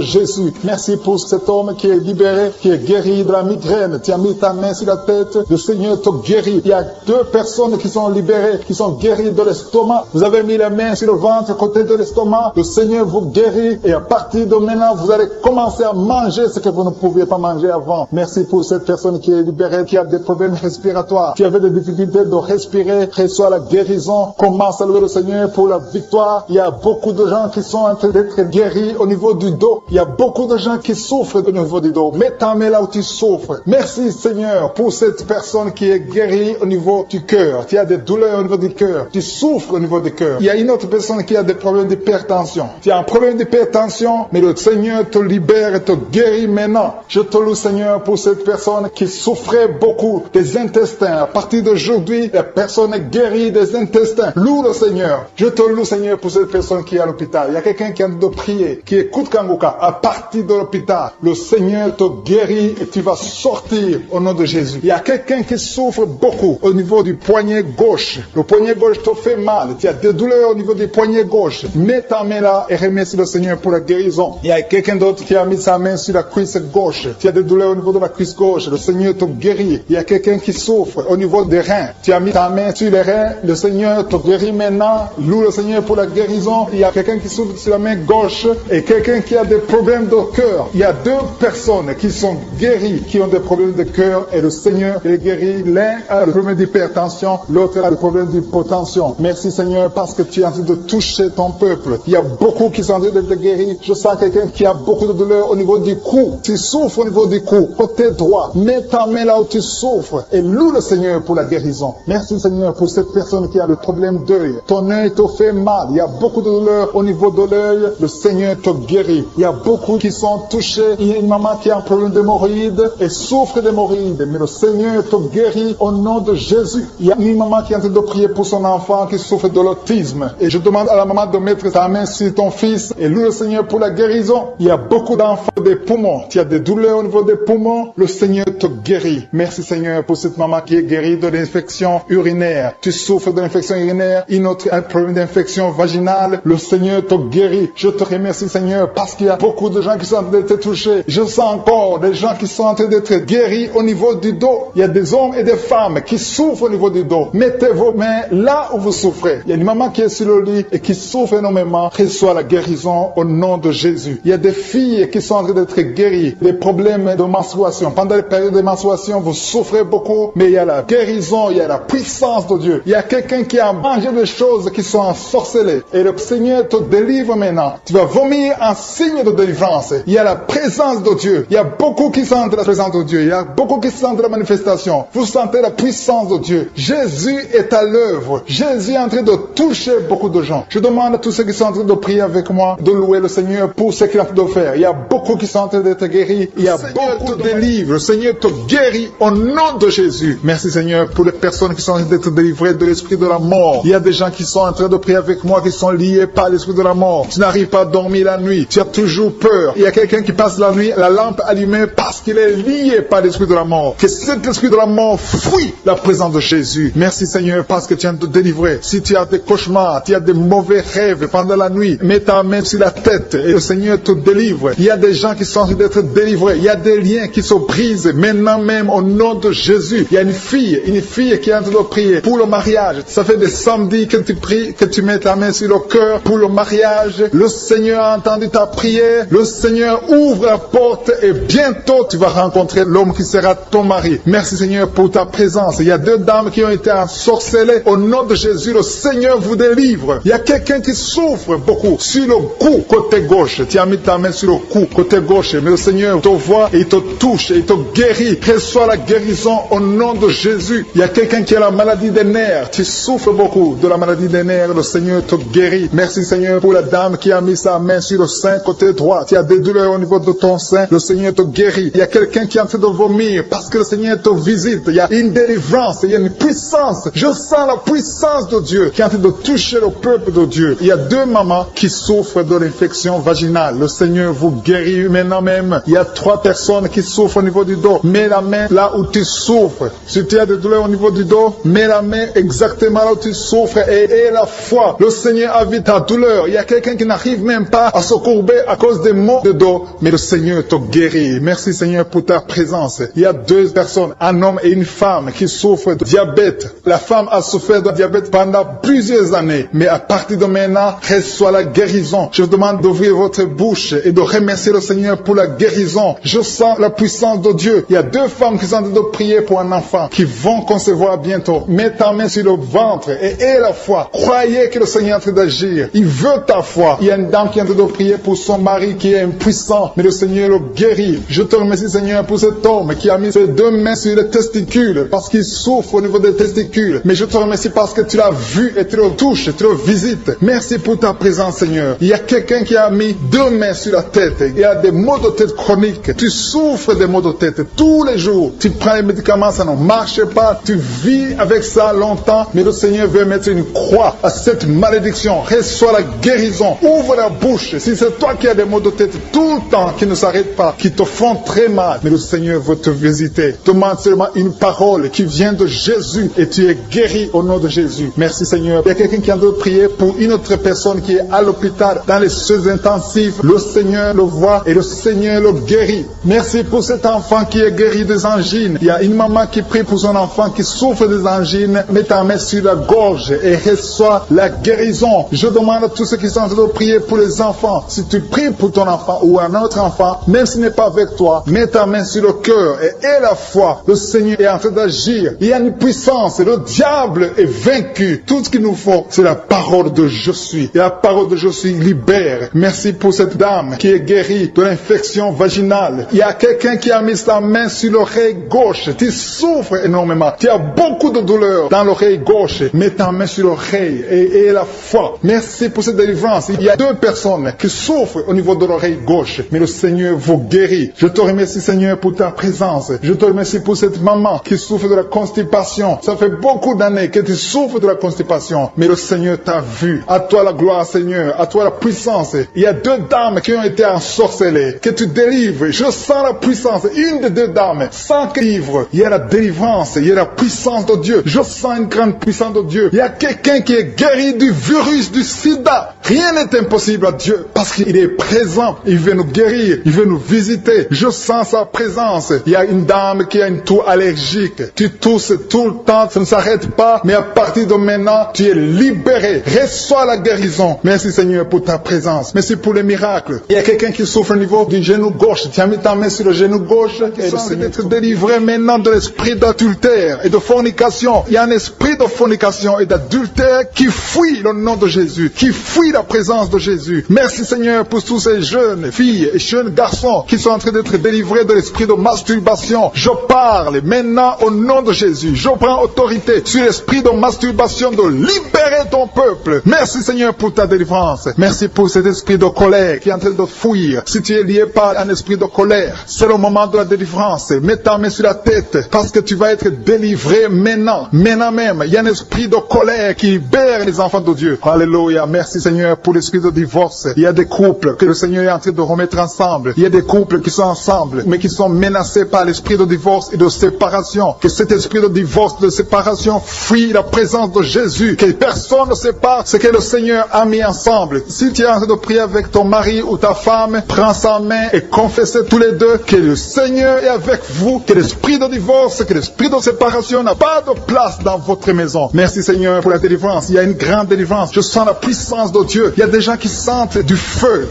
Jésus. Merci pour cet homme qui est libéré, qui est guéri de la migraine. Tu as mis ta main sur la tête. Le Seigneur te guérit. Il y a 2 personnes qui sont libérées, qui sont guéries de l'estomac. Vous avez mis la main sur le ventre, côté de l'estomac. Le Seigneur vous guérit et à partir de maintenant, vous allez commencer à manger ce que vous ne pouviez pas manger avant. Merci pour cette personne qui est libérée, qui a des problèmes respiratoires, qui avait des difficultés de respirer. Reçois la guérison. Commence à louer le Seigneur pour la victoire. Il y a beaucoup de gens qui sont en train d'être guéris au niveau du dos. Il y a beaucoup de gens qui souffrent au niveau du dos. Mets ta main là où tu souffres. Merci Seigneur pour cette personne qui est guérie au niveau du cœur. Tu as des douleurs au niveau du cœur. Tu souffres au niveau du cœur. Il y a une autre personne qui a des problèmes d'hypertension. Tu as un problème d'hypertension, mais le Seigneur te libère et te guérit maintenant. Je te loue Seigneur pour cette personne qui souffrait beaucoup des intestins. À partir d'aujourd'hui, la personne est guérie des intestins. Loue le Seigneur. Je te loue Seigneur pour cette personne qui est à l'hôpital. Il y a quelqu'un qui a de prier, qui écoute Kanguka. À partir de l'hôpital, le Seigneur te guérit et tu vas sortir au nom de Jésus. Il y a quelqu'un qui souffre beaucoup au niveau du poignet gauche. Le poignet gauche te fait mal. Tu as des douleurs au niveau du poignet gauche. Mets ta main là et remercie le Seigneur pour la guérison. Il y a quelqu'un d'autre qui a mis sa main sur la cuisse gauche. Tu as des douleurs au niveau de la cuisse gauche. Le Seigneur te guérit. Il y a quelqu'un qui souffre au niveau niveau des reins. Tu as mis ta main sur les reins, le Seigneur te guérit maintenant. Loue le Seigneur pour la guérison. Il y a quelqu'un qui souffre sur la main gauche et quelqu'un qui a des problèmes de cœur. Il y a deux personnes qui sont guéries, qui ont des problèmes de cœur et le Seigneur les guérit. L'un a le problème d'hypertension, l'autre a le problème d'hypotension. Merci Seigneur parce que tu es en train de toucher ton peuple. Il y a beaucoup qui sont en train d'être guéris. Je sens quelqu'un qui a beaucoup de douleur au niveau du cou. Tu souffres au niveau du cou, côté droit. Mets ta main là où tu souffres et loue le Seigneur pour la guérison. Merci Seigneur pour cette personne qui a le problème d'œil. Ton œil te fait mal. Il y a beaucoup de douleur au niveau de l'œil. Le Seigneur te guérit. Il y a beaucoup qui sont touchés. Il y a une maman qui a un problème d'hémorroïdes et souffre d'hémorroïdes. Mais le Seigneur te guérit au nom de Jésus. Il y a une maman qui est en train de prier pour son enfant qui souffre de l'autisme. Et je demande à la maman de mettre sa main sur ton fils et loue le Seigneur pour la guérison. Il y a beaucoup d'enfants des poumons. Tu as des douleurs au niveau des poumons. Le Seigneur te guérit. Merci Seigneur pour cette maman qui est guérie de l'infection urinaire. Tu souffres de l'infection urinaire. Une autre a un problème d'infection vaginale. Le Seigneur te guérit. Je te remercie Seigneur parce qu'il y a beaucoup de gens qui sont en train d'être touchés. Je sens encore des gens qui sont en train d'être guéris au niveau du dos. Il y a des hommes et des femmes qui souffrent au niveau du dos. Mettez vos mains là où vous souffrez. Il y a une maman qui est sur le lit et qui souffre énormément. Reçois la guérison au nom de Jésus. Il y a des filles qui sont en train d'être guéries. Des problèmes de menstruation. Pendant les périodes de menstruation, vous souffrez beaucoup, mais il y a la guérison, il y a la puissance de Dieu. Il y a quelqu'un qui a mangé des choses qui sont ensorcelées. Et le Seigneur te délivre maintenant. Tu vas vomir un signe de délivrance. Il y a la présence de Dieu. Il y a beaucoup qui sentent la présence de Dieu. Il y a beaucoup qui sentent la manifestation. Vous sentez la puissance de Dieu. Jésus est à l'œuvre. Jésus est en train de toucher beaucoup de gens. Je demande à tous ceux qui sont en train de prier avec moi de louer le Seigneur pour ce qu'il est en train de faire. Il y a beaucoup qui sont en train d'être guéris. Il y a beaucoup de délivres. Le Seigneur te guérit au nom de Jésus. Merci Seigneur pour les personnes qui sont en train d'être délivrées de l'esprit de la mort. Il y a des gens qui sont en train de prier avec moi qui sont liés par l'esprit de la mort. Tu n'arrives pas à dormir la nuit. Tu as toujours peur. Il y a quelqu'un qui passe la nuit, la lampe allumée parce qu'il est lié par l'esprit de la mort. Que cet esprit de la mort fuit la présence de Jésus. Merci Seigneur parce que tu viens de te délivrer. Si tu as des cauchemars, tu as des mauvais rêves pendant la nuit, mets ta main sur la tête et le Seigneur te délivre. Il y a des gens qui sont en train d'être délivrés. Il y a des liens qui se brisent maintenant même au nom de Jésus. Il y a une fille qui est en train de prier pour le mariage. Ça fait des samedis que tu pries, que tu mets ta main sur le cœur pour le mariage. Le Seigneur a entendu ta prière. Le Seigneur ouvre la porte et bientôt tu vas rencontrer l'homme qui sera ton mari. Merci Seigneur pour ta présence. Il y a deux dames qui ont été ensorcelées. Au nom de Jésus, le Seigneur vous délivre. Il y a quelqu'un qui souffre beaucoup sur le cou, côté gauche. Tu as mis ta main sur le cou, côté gauche. Mais le Seigneur te voit et il te touche et il te guérit. Reçois la guérison au nom de Jésus. Il y a quelqu'un qui a la maladie des nerfs. Tu souffres beaucoup de la maladie des nerfs. Le Seigneur te guérit. Merci Seigneur pour la dame qui a mis sa main sur le sein côté droit. Tu as des douleurs au niveau de ton sein. Le Seigneur te guérit. Il y a quelqu'un qui est en train de vomir parce que le Seigneur te visite. Il y a une délivrance. Il y a une puissance. Je sens la puissance de Dieu qui est en train de toucher le peuple de Dieu. Il y a deux mamans qui souffrent de l'infection vaginale. Le Seigneur vous guérit maintenant même. Il y a trois personnes qui souffrent au niveau du dos. Mets la main là où tu souffres. Si tu as des douleurs au niveau du dos, mets la main exactement là où tu souffres et aie la foi. Le Seigneur a vu ta douleur. Il y a quelqu'un qui n'arrive même pas à se courber à cause des maux de dos, mais le Seigneur te guérit. Merci Seigneur pour ta présence. Il y a deux personnes, un homme et une femme qui souffrent de diabète. La femme a souffert de diabète pendant plusieurs années, mais à partir de maintenant, reçoit la guérison. Je vous demande d'ouvrir votre bouche et de remercier le Seigneur pour la guérison. Je sens la puissance de Dieu. Il y a deux femmes qui sont en train de prier pour un enfant qui vont concevoir bientôt. Mets ta main sur le ventre et aie la foi. Croyez que le Seigneur est en train d'agir. Il veut ta foi. Il y a une dame qui est en train de prier pour son mari qui est impuissant, mais le Seigneur le guérit. Je te remercie Seigneur pour cet homme qui a mis ses deux mains sur les testicules parce qu'il souffre au niveau des testicules. Mais je te remercie parce que tu l'as vu et tu le touches, tu le visites. Merci pour ta présence Seigneur. Il y a quelqu'un qui a mis deux mains sur la tête. Il y a des maux de tête chroniques. Tu souffres des maux de tête tous les jours. Tu prends les médicaments, ça ne marche pas. Tu vis avec ça longtemps, mais le Seigneur veut mettre une croix à cette malédiction. Reçois la guérison. Ouvre la bouche. Si c'est toi qui as des maux de tête tout le temps qui ne s'arrêtent pas, qui te font très mal, mais le Seigneur veut te visiter. Demande seulement une parole qui vient de Jésus et tu es guéri au nom de Jésus. Merci Seigneur. Il y a quelqu'un qui a de prier pour une autre personne qui est à l'hôpital dans les soins intensifs. Le Seigneur le voit et le Seigneur le guérit. Merci pour cet enfant qui est guéri des angines. Il y a une maman qui prie pour son enfant enfant qui souffre des angines, mets ta main sur la gorge et reçois la guérison. Je demande à tous ceux qui sont en train de prier pour les enfants. Si tu pries pour ton enfant ou un autre enfant, même s'il n'est pas avec toi, mets ta main sur le cœur et aie la foi. Le Seigneur est en train d'agir. Il y a une puissance. Le diable est vaincu. Tout ce qu'il nous faut, c'est la parole de je suis. Et la parole de je suis libère. Merci pour cette dame qui est guérie de l'infection vaginale. Il y a quelqu'un qui a mis sa main sur l'oreille gauche. Tu souffres énormément. Tu as beaucoup de douleur dans l'oreille gauche. Mets ta main sur l'oreille et aie la foi. Merci pour cette délivrance. Il y a 2 personnes qui souffrent au niveau de l'oreille gauche. Mais le Seigneur vous guérit. Je te remercie, Seigneur, pour ta présence. Je te remercie pour cette maman qui souffre de la constipation. Ça fait beaucoup d'années que tu souffres de la constipation. Mais le Seigneur t'a vu. À toi la gloire, Seigneur. À toi la puissance. Il y a 2 dames qui ont été ensorcelées. Que tu délivres. Je sens la puissance. Une des 2 dames. Sans que livre. Il y a la délivrance. Il y a la puissance de Dieu. Je sens une grande puissance de Dieu. Il y a quelqu'un qui est guéri du virus du sida. Rien n'est impossible à Dieu parce qu'il est présent. Il veut nous guérir. Il veut nous visiter. Je sens sa présence. Il y a une dame qui a une toux allergique. Tu tousses tout le temps. Ça ne s'arrête pas. Mais à partir de maintenant, tu es libéré. Reçois la guérison. Merci Seigneur pour ta présence. Merci pour les miracles. Il y a quelqu'un qui souffre au niveau du genou gauche. Tu as mis ta main sur le genou gauche. Et le Seigneur être délivré maintenant de l'esprit d'adultère et de fornication. Il y a un esprit de fornication et d'adultère qui fuit le nom de Jésus, qui fuit la présence de Jésus. Merci Seigneur pour tous ces jeunes filles et jeunes garçons qui sont en train d'être délivrés de l'esprit de masturbation. Je parle maintenant au nom de Jésus. Je prends autorité sur l'esprit de masturbation de libérer ton peuple. Merci Seigneur pour ta délivrance. Merci pour cet esprit de colère qui est en train de fuir. Si tu es lié par un esprit de colère, c'est le moment de la délivrance. Mets ta main sur la tête parce que tu vas être délivré maintenant. Maintenant même, il y a un esprit de colère qui libère les enfants de Dieu. Alléluia. Merci Seigneur pour l'esprit de divorce. Il y a des couples que le Seigneur est en train de remettre ensemble. Il y a des couples qui sont ensemble mais qui sont menacés par l'esprit de divorce et de séparation. Que cet esprit de divorce, de séparation fuit la présence de Jésus. Que personne ne sépare ce que le Seigneur a mis ensemble. Si tu es en train de prier avec ton mari ou ta femme, prends sa main et confessez tous les deux que le Seigneur est avec vous. Que l'esprit de divorce, que l'esprit de séparation n'a pas de place dans votre maison. Merci Seigneur pour la délivrance. Il y a une grande délivrance. Je sens la puissance de Dieu. Il y a des gens qui sentent du feu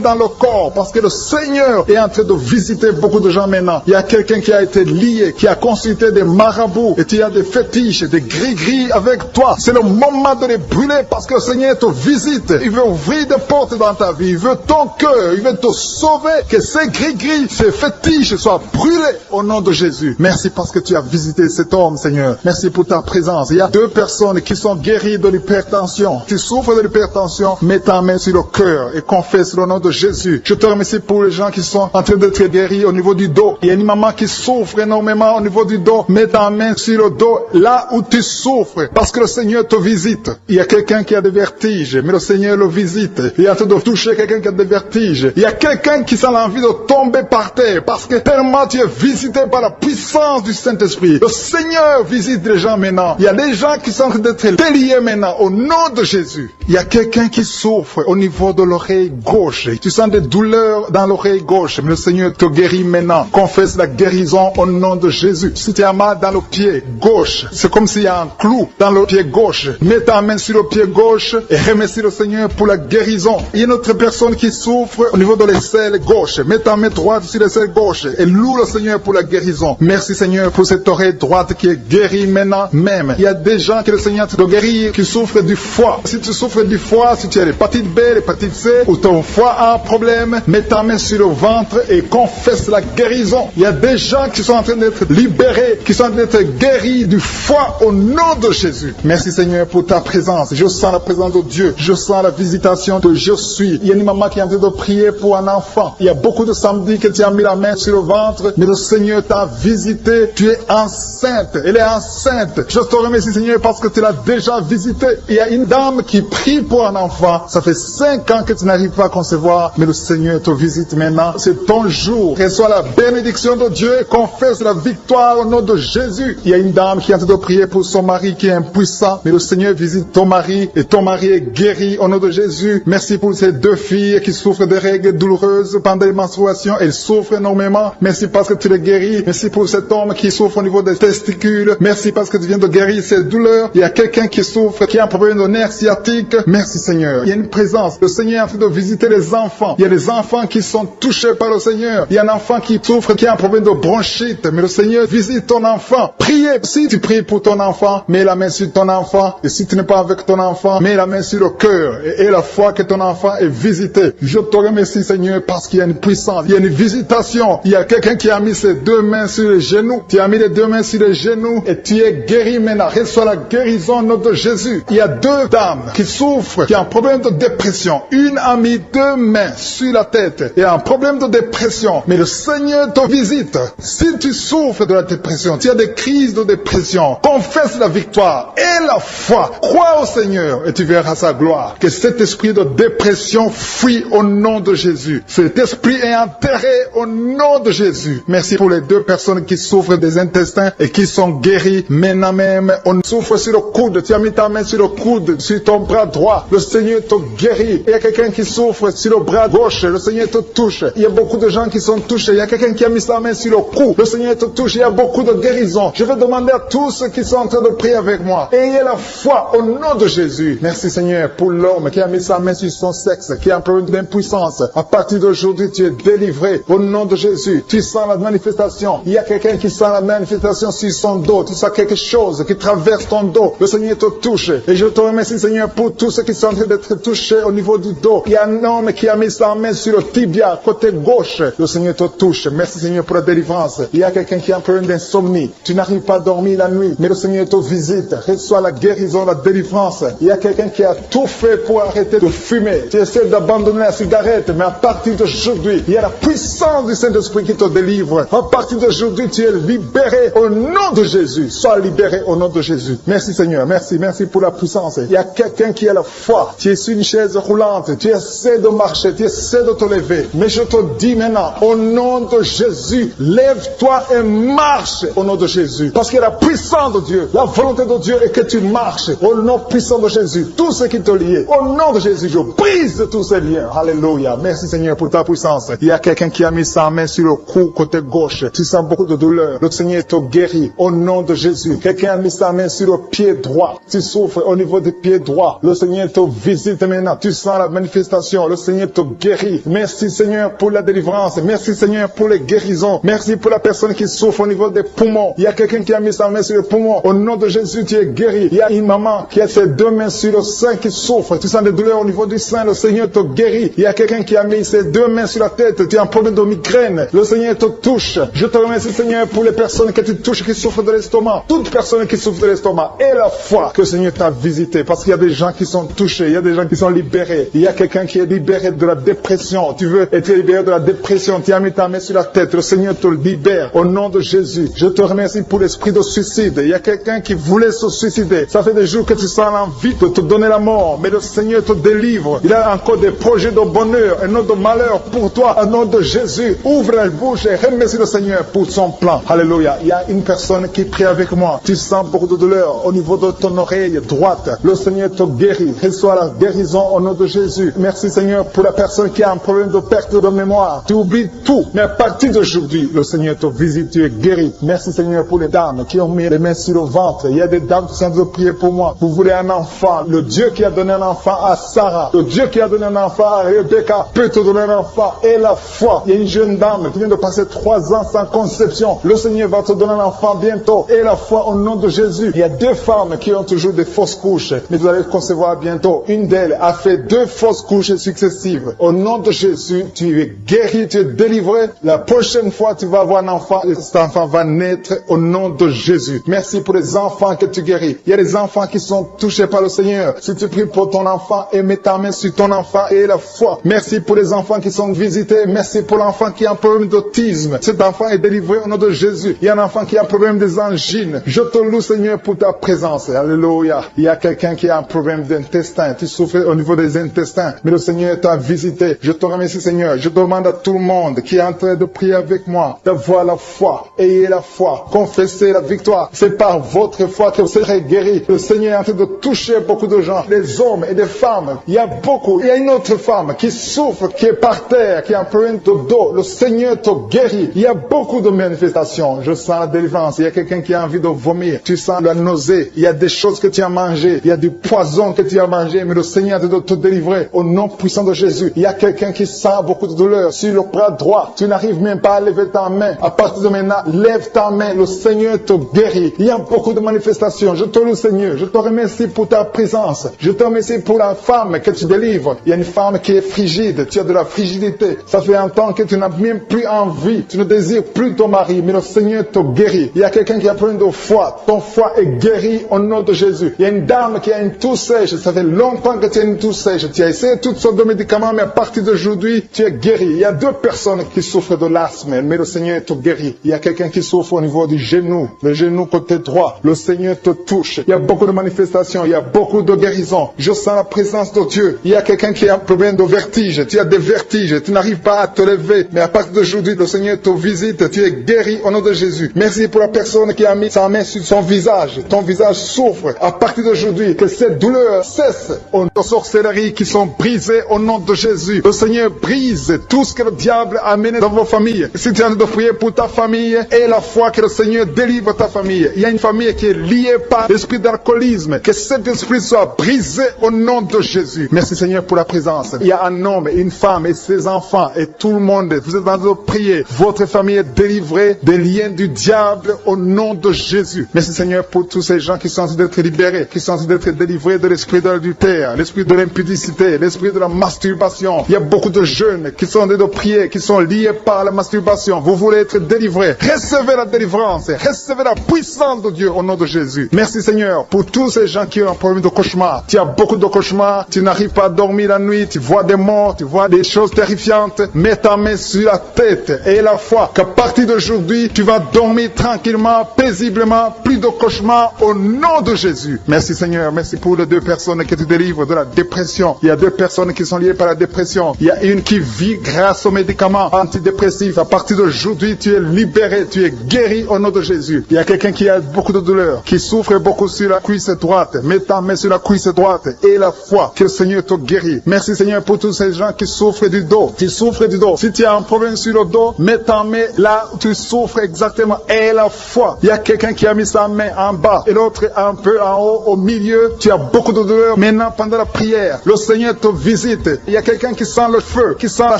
dans le corps parce que le Seigneur est en train de visiter beaucoup de gens maintenant. Il y a quelqu'un qui a été lié, qui a consulté des marabouts et tu as des fétiches, des gris-gris avec toi. C'est le moment de les brûler parce que le Seigneur te visite. Il veut ouvrir des portes dans ta vie. Il veut ton cœur. Il veut te sauver. Que ces gris-gris, ces fétiches soient brûlés au nom de Jésus. Merci parce que tu as visité cet homme, Seigneur. Merci pour ta présence. Il y a 2 personnes qui sont guéries de l'hypertension. Tu souffres de l'hypertension, mets ta main sur le cœur et confesse le nom de Jésus. Je te remercie pour les gens qui sont en train d'être guéris au niveau du dos. Il y a une maman qui souffre énormément au niveau du dos. Mets ta main sur le dos là où tu souffres parce que le Seigneur te visite. Il y a quelqu'un qui a des vertiges, mais le Seigneur le visite. Il est en train de toucher quelqu'un qui a des vertiges. Il y a quelqu'un qui sent l'envie de tomber par terre parce que tellement tu es visité par la puissance du Saint-Esprit. Le Seigneur visite les gens maintenant. Il y a des gens qui sont en train d'être déliés maintenant au nom de Jésus. Il y a quelqu'un qui souffre au niveau de l'oreille gauche. Tu sens des douleurs dans l'oreille gauche, mais le Seigneur te guérit maintenant. Confesse la guérison au nom de Jésus. Si tu as mal dans le pied gauche, c'est comme s'il y a un clou dans le pied gauche. Mets ta main sur le pied gauche et remercie le Seigneur pour la guérison. Il y a une autre personne qui souffre au niveau de l'aisselle gauche. Mets ta main droite sur l'aisselle gauche et loue le Seigneur pour la guérison. Merci Seigneur pour cette oreille droite qui est guérie maintenant même. Il y a des gens que le Seigneur te guérit qui souffrent du foie. Si tu souffres du foie, si tu as l'hépatite B, l'hépatite C ou ton foie a un problème, mets ta main sur le ventre et confesse la guérison. Il y a des gens qui sont en train d'être libérés, qui sont en train d'être guéris du foie au nom de Jésus. Merci Seigneur pour ta présence. Je sens la présence de Dieu. Je sens la visitation de je suis. Il y a une maman qui est en train de prier pour un enfant. Il y a beaucoup de samedis que tu as mis la main sur le ventre, mais le Seigneur t'a visité. Tu es enceinte. Elle est enceinte. Je te remercie Seigneur parce que tu l'as déjà visité. Il y a une dame qui prie pour un enfant. Ça fait 5 ans que tu n'arrives pas à concevoir, mais le Seigneur te visite maintenant. C'est ton jour. Reçois la bénédiction de Dieu et confesse la victoire au nom de Jésus. Il y a une dame qui est en train de prier pour son mari qui est impuissant, mais le Seigneur visite ton mari et ton mari est guéri au nom de Jésus. Merci pour ces 2 filles qui souffrent de règles douloureuses pendant les menstruations. Elles souffrent énormément. Merci parce que tu les guéris. Merci pour cet homme qui souffre au niveau des testicules. Merci parce que tu viens de guérir ces douleurs. Il y a quelqu'un qui souffre, qui a un problème de nerf sciatique. Merci Seigneur. Il y a une présence. Le Seigneur est en train de visiter les enfants. Il y a des enfants qui sont touchés par le Seigneur. Il y a un enfant qui souffre, qui a un problème de bronchite. Mais le Seigneur visite ton enfant. Priez. Si tu pries pour ton enfant, mets la main sur ton enfant. Et si tu n'es pas avec ton enfant, mets la main sur le cœur. Et la foi que ton enfant est visité. Je te remercie Seigneur parce qu'il y a une puissance. Il y a une visitation. Il y a quelqu'un qui a mis ses deux mains sur les genoux. Tu as mis les deux mains sur les genoux et tu es guéri maintenant. Reçois la guérison au nom de Jésus. Il y a deux dames qui souffrent, qui ont un problème de dépression. Une a mis deux mains sur la tête et a un problème de dépression. Mais le Seigneur te visite. Si tu souffres de la dépression, tu as des crises de dépression, confesse la victoire et la foi. Crois au Seigneur et tu verras sa gloire. Que cet esprit de dépression fuit au nom de Jésus. Cet esprit est enterré au nom de Jésus. Merci pour les deux personnes qui souffrent des intestins et qui sont guéries maintenant même. On souffre sur le coude. Tu as mis ta main sur le coude, sur ton bras droit. Le Seigneur te guérit. Il y a quelqu'un qui souffre sur le bras gauche. Le Seigneur te touche. Il y a beaucoup de gens qui sont touchés. Il y a quelqu'un qui a mis sa main sur le cou. Le Seigneur te touche. Il y a beaucoup de guérisons. Je vais demander à tous ceux qui sont en train de prier avec moi. Ayez la foi au nom de Jésus. Merci Seigneur pour l'homme qui a mis sa main sur son sexe, qui a un problème d'impuissance. À partir d'aujourd'hui, tu es délivré au nom de Jésus. Tu sens la manifestation. Il y a quelqu'un qui sent la manifestation sur son dos. Tu sens quelque chose qui traverse ton dos. Le Seigneur te touche. Et je te remercie Seigneur pour tous ceux qui sont en train d'être touchés au niveau du dos. Il y a un homme qui a mis sa main sur le tibia, côté gauche. Le Seigneur te touche. Merci Seigneur pour la délivrance. Il y a quelqu'un qui a un problème d'insomnie. Tu n'arrives pas à dormir la nuit, mais le Seigneur te visite. Reçois la guérison, la délivrance. Il y a quelqu'un qui a tout fait pour arrêter de fumer. Tu essaies d'abandonner la cigarette, mais à partir d'aujourd'hui, il y a la puissance du Saint-Esprit qui te délivre. À partir d'aujourd'hui, tu es libéré au nom de Jésus. Sois libéré au nom de Jésus. Merci Seigneur. Merci pour la puissance. Il y a quelqu'un qui a la foi. Tu es sur une chaise roulante. Tu essaies de marcher. Tu essaies de te lever. Mais je te dis maintenant, au nom de Jésus, lève-toi et marche au nom de Jésus. Parce qu'il y a la puissance de Dieu. La volonté de Dieu est que tu marches au nom puissant de Jésus. Tout ce qui te lie, au nom de Jésus, je brise tous ces liens. Alléluia. Merci Seigneur pour ta puissance. Il y a quelqu'un qui a mis sa main sur le cou côté gauche. Tu sens beaucoup de douleur. Le Seigneur te guérit au nom de Jésus. Quelqu'un a mis sa main sur le pied droit. Tu souffres au niveau du pied droit. Le Seigneur te visite maintenant. Tu sens la manifestation. Le Seigneur te guérit. Merci Seigneur pour la délivrance. Merci Seigneur pour les guérisons. Merci pour la personne qui souffre au niveau des poumons. Il y a quelqu'un qui a mis sa main sur le poumon. Au nom de Jésus, tu es guéri. Il y a une maman qui a ses deux mains sur le sein qui souffre. Tu sens des douleurs au niveau du sein. Le Seigneur te guérit. Il y a quelqu'un qui a mis ses deux mains sur la tête. Tu as un problème de migraine. Le Seigneur te touche. Je te remercie Seigneur pour les personnes que tu touches qui souffrent de l'estomac. Toute personne qui souffre de l'estomac. Et la foi que le Seigneur t'a visité. Parce qu'il y a des gens qui sont touchés. Il y a des gens qui sont libérés. Il y a quelqu'un qui est libéré de la dépression. Tu veux être libéré de la dépression. Tu as mis ta main sur la tête. Le Seigneur te libère. Au nom de Jésus. Je te remercie pour l'esprit de suicide. Il y a quelqu'un qui voulait se suicider. Ça fait des jours que tu sens l'envie de te donner la mort. Mais le Seigneur te délivre. Il a encore des projets de bonheur et non de malheur pour toi. Au nom de Jésus. Ouvre la bouche et remercie le Seigneur pour son plan. Alléluia. Il y a une personne qui prie avec moi. Tu sens beaucoup de douleur au niveau de ton oreille droite. Le Seigneur te guérit. Reçois la guérison au nom de Jésus. Merci Seigneur pour la personne qui a un problème de perte de mémoire. Tu oublies tout. Mais à partir d'aujourd'hui, le Seigneur te visite. Tu es guéri. Merci Seigneur pour les dames qui ont mis les mains sur le ventre. Il y a des dames qui sont en train de prier pour moi. Vous voulez un enfant. Le Dieu qui a donné un enfant à Sarah. Le Dieu qui a donné un enfant à Rebecca peut te donner un enfant. Et la foi. Il y a une jeune dame qui vient de passer 3 ans sans conception. Le Seigneur va te donner un enfant bientôt. Et la foi au nom de Jésus. Il y a 2 femmes qui ont toujours des fausses couches. Mais vous allez concevoir bientôt. Une d'elles a fait 2 fausses couches successives. Au nom de Jésus, tu es guéri, tu es délivré. La prochaine fois, tu vas avoir un enfant. Et cet enfant va naître au nom de Jésus. Merci pour les enfants que tu guéris. Il y a des enfants qui sont touchés par le Seigneur. Si tu pries pour ton enfant et mets ta main sur ton enfant et la foi. Merci pour les enfants qui sont visités. Merci pour l'enfant qui a un problème d'autisme. Cet enfant est délivré au nom de Jésus. Il y a un enfant qui a un problème des angines. Je te loue Seigneur pour ta présence. Alléluia. Il y a quelqu'un qui a un problème d'intestin. Tu souffres au niveau des intestins. Mais le Seigneur t'a visité. Je te remercie Seigneur. Je demande à tout le monde qui est en train de prier avec moi d'avoir la foi. Ayez la foi. Confessez la victoire. C'est par votre foi que vous serez guéris. Le Seigneur est en train de toucher beaucoup de gens. Des hommes et des femmes. Il y a beaucoup. Il y a une autre femme qui souffre, qui est par terre, qui a un problème de dos. Le Seigneur te guérit. Il y a beaucoup de manifestations. Je sens la délivrance délivrance. Il y a quelqu'un qui a envie de vomir. Tu sens la nausée. Il y a des choses que tu as mangées. Il y a du poison que tu as mangé. Mais le Seigneur doit te délivrer au nom puissant de Jésus. Il y a quelqu'un qui sent beaucoup de douleur sur le bras droit. Tu n'arrives même pas à lever ta main. À partir de maintenant, lève ta main. Le Seigneur te guérit. Il y a beaucoup de manifestations. Je te loue, Seigneur. Je te remercie pour ta présence. Je te remercie pour la femme que tu délivres. Il y a une femme qui est frigide. Tu as de la frigidité. Ça fait un temps que tu n'as même plus envie. Tu ne désires plus ton mari. Mais le Seigneur te guérit. Il y a quelqu'un qui a plein de foi. Ton foie est guéri au nom de Jésus. Il y a une dame qui a une toux sèche. Ça fait longtemps que tu as une toux sèche. Tu as essayé toutes sortes de médicaments, mais à partir d'aujourd'hui, tu es guéri. Il y a 2 personnes qui souffrent de l'asthme, mais le Seigneur te guérit. Il y a quelqu'un qui souffre au niveau du genou, le genou côté droit. Le Seigneur te touche. Il y a beaucoup de manifestations. Il y a beaucoup de guérisons. Je sens la présence de Dieu. Il y a quelqu'un qui a un problème de vertige. Tu as des vertiges. Tu n'arrives pas à te lever, mais à partir d'aujourd'hui, le Seigneur te visite. Tu es guéri au nom de Jésus. Merci pour la personne qui a mis sa main sur son visage. Ton visage souffre. À partir d'aujourd'hui, que cette douleur cesse. Aux sorcelleries qui sont brisées au nom de Jésus. Le Seigneur brise tout ce que le diable a amené dans vos familles. Si tu es en train de prier pour ta famille, et la foi que le Seigneur délivre ta famille. Il y a une famille qui est liée par l'esprit d'alcoolisme. Que cet esprit soit brisé au nom de Jésus. Merci Seigneur pour la présence. Il y a un homme, une femme et ses enfants et tout le monde. Vous êtes en train de prier. Votre famille est délivrée des liens du diable au nom de Jésus. Merci Seigneur pour tous ces gens qui sont en train d'être libérés, qui sont en train d'être délivrés de l'esprit de l'adultère, l'esprit de l'impudicité, l'esprit de la masturbation. Il y a beaucoup de jeunes qui sont en train de prier, qui sont liés par la masturbation. Vous voulez être délivrés. Recevez la délivrance. Recevez la puissance de Dieu au nom de Jésus. Merci Seigneur pour tous ces gens qui ont un problème de cauchemar. Tu as beaucoup de cauchemars. Tu n'arrives pas à dormir la nuit. Tu vois des morts. Tu vois des choses terrifiantes. Mets ta main sur la tête et la foi qu'à partir d'aujourd'hui, tu vas dormir tranquillement, paisiblement. Plus de cauchemars au nom de Jésus. Merci Seigneur. Merci pour les 2 personnes qui te délivrent de la dépression. Il y a 2 personnes qui sont liées par la dépression. Il y a une qui vit grâce aux médicaments antidépressifs. À partir d'aujourd'hui, tu es libéré, tu es guéri au nom de Jésus. Il y a quelqu'un qui a beaucoup de douleur, qui souffre beaucoup sur la cuisse droite. Mets ta main sur la cuisse droite et la foi que le Seigneur te guérit. Merci Seigneur pour tous ces gens qui souffrent du dos. Qui souffrent du dos. Si tu as un problème sur le dos, mets ta main là où tu souffres exactement et la foi. Il y a quelqu'un qui a mis sa main en bas et l'autre un peu en haut, au milieu. Tu as beaucoup de douleur. Maintenant, pendant la prière, le Seigneur te visite. Il y a quelqu'un qui sent le feu, qui sent la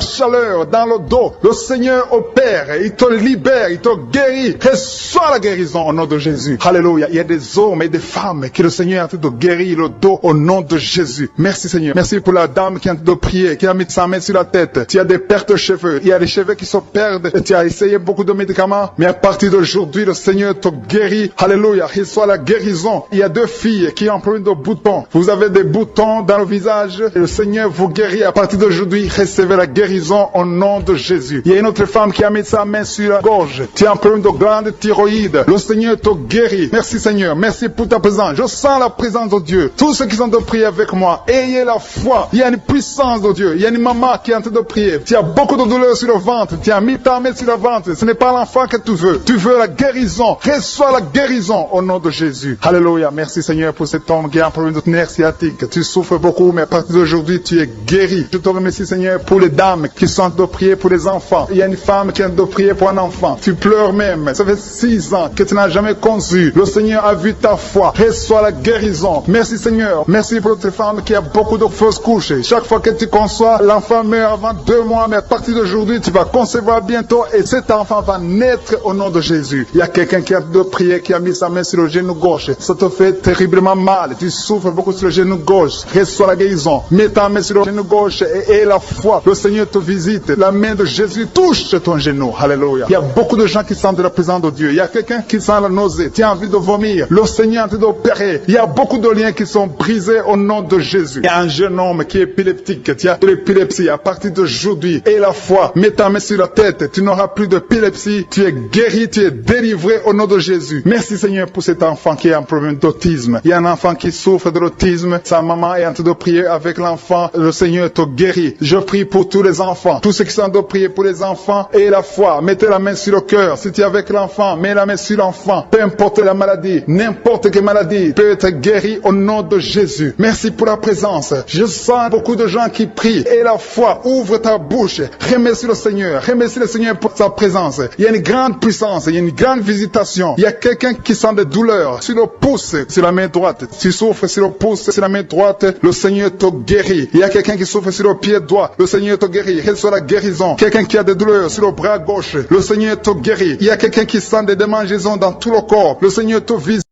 chaleur dans le dos. Le Seigneur opère. Il te libère, il te guérit. Reçois la guérison au nom de Jésus. Alléluia. Il y a des hommes et des femmes que le Seigneur est en train de guérir le dos au nom de Jésus. Merci Seigneur. Merci pour la dame qui est en train de prier, qui a mis sa main sur la tête. Tu as des pertes de cheveux. Il y a des cheveux qui se perdent. Et tu as essayé beaucoup de médicaments. Mais à partir d'aujourd'hui, le Seigneur te guérit. Alléluia. Reçois la guérison. Il y a 2 filles qui ont un problème de boutons. Vous avez des boutons dans le visage. Et le Seigneur vous guérit. À partir d'aujourd'hui, recevez la guérison au nom de Jésus. Il y a une autre femme qui a mis sa main sur la gorge. Tu as un problème de glande thyroïde. Le Seigneur te guérit. Merci Seigneur. Merci pour ta présence. Je sens la présence de Dieu. Tous ceux qui sont de prier avec moi, ayez la foi. Il y a une puissance de Dieu. Il y a une maman qui est en train de prier. Tu as beaucoup de douleur sur le ventre. Tu as mis ta main sur le ventre. Ce n'est pas l'enfant que tu veux. Tu veux la guérison. Reçois la guérison au nom de Jésus. Alléluia. Merci Seigneur pour cet homme qui a un problème de nerf sciatique. Tu souffres beaucoup, mais à partir d'aujourd'hui, tu es guéri. Je te remercie Seigneur pour les dames qui sont en train de prier pour les enfants. Il y a une femme qui est en train de prier pour un enfant. Tu pleures même. Ça fait 6 ans que tu n'as jamais conçu. Le Seigneur a vu ta foi. Reçois la guérison. Merci Seigneur. Merci pour cette femme qui a beaucoup de fausses couches. Chaque fois que tu conçois, l'enfant meurt avant 2 mois, mais à partir d'aujourd'hui, tu vas concevoir bientôt et cet enfant va naître au nom de Jésus. Il y a quelqu'un qui a de prier, qui a mis sa main sur le genou gauche. Ça te fait terriblement mal. Tu souffres beaucoup sur le genou gauche. Reçois la guérison. Mets ta main sur le genou gauche et la foi. Le Seigneur te visite. La main de Jésus touche ton genou. Alléluia. Il y a beaucoup de gens qui sentent la présence de Dieu. Il y a quelqu'un qui sent la nausée. Tu as envie de vomir. Le Seigneur est en train d'opérer. Il y a beaucoup de liens qui sont brisés au nom de Jésus. Il y a un jeune homme qui est épileptique. Tu as de l'épilepsie à partir d'aujourd'hui. Et la foi. Mets ta main sur la tête. Tu n'auras plus d'épilepsie. Tu es guéri. Tu es délivré au nom de Jésus. Merci Seigneur pour cet enfant qui a un problème d'autisme. Il y a un enfant qui souffre de l'autisme. Sa maman est en train de prier avec l'enfant. Le Seigneur te guérit. Je prie pour tous les enfants. Tous ceux qui sont en train de prier pour les enfants et la foi. Mettez la main sur le cœur. Si tu es avec l'enfant, mets la main sur l'enfant. Peu importe la maladie, n'importe quelle maladie peut être guérie au nom de Jésus. Merci pour la présence. Je sens beaucoup de gens qui prient. Et la foi, ouvre ta bouche. Remercie le Seigneur. Remercie le Seigneur pour sa présence. Il y a une grande puissance. Il y a une grande visitation. Il y a quelqu'un qui sent des douleurs sur le pouce, sur la main droite. Tu souffres sur le pouce, sur la main droite, le Seigneur te guérit. Il y a quelqu'un qui souffre sur le pied droit, le Seigneur te guérit. Reçois la guérison. Quelqu'un qui a des douleurs sur le bras gauche, le Seigneur te guérit. Il y a quelqu'un qui sent des démangeaisons dans tout le corps, le Seigneur te visite.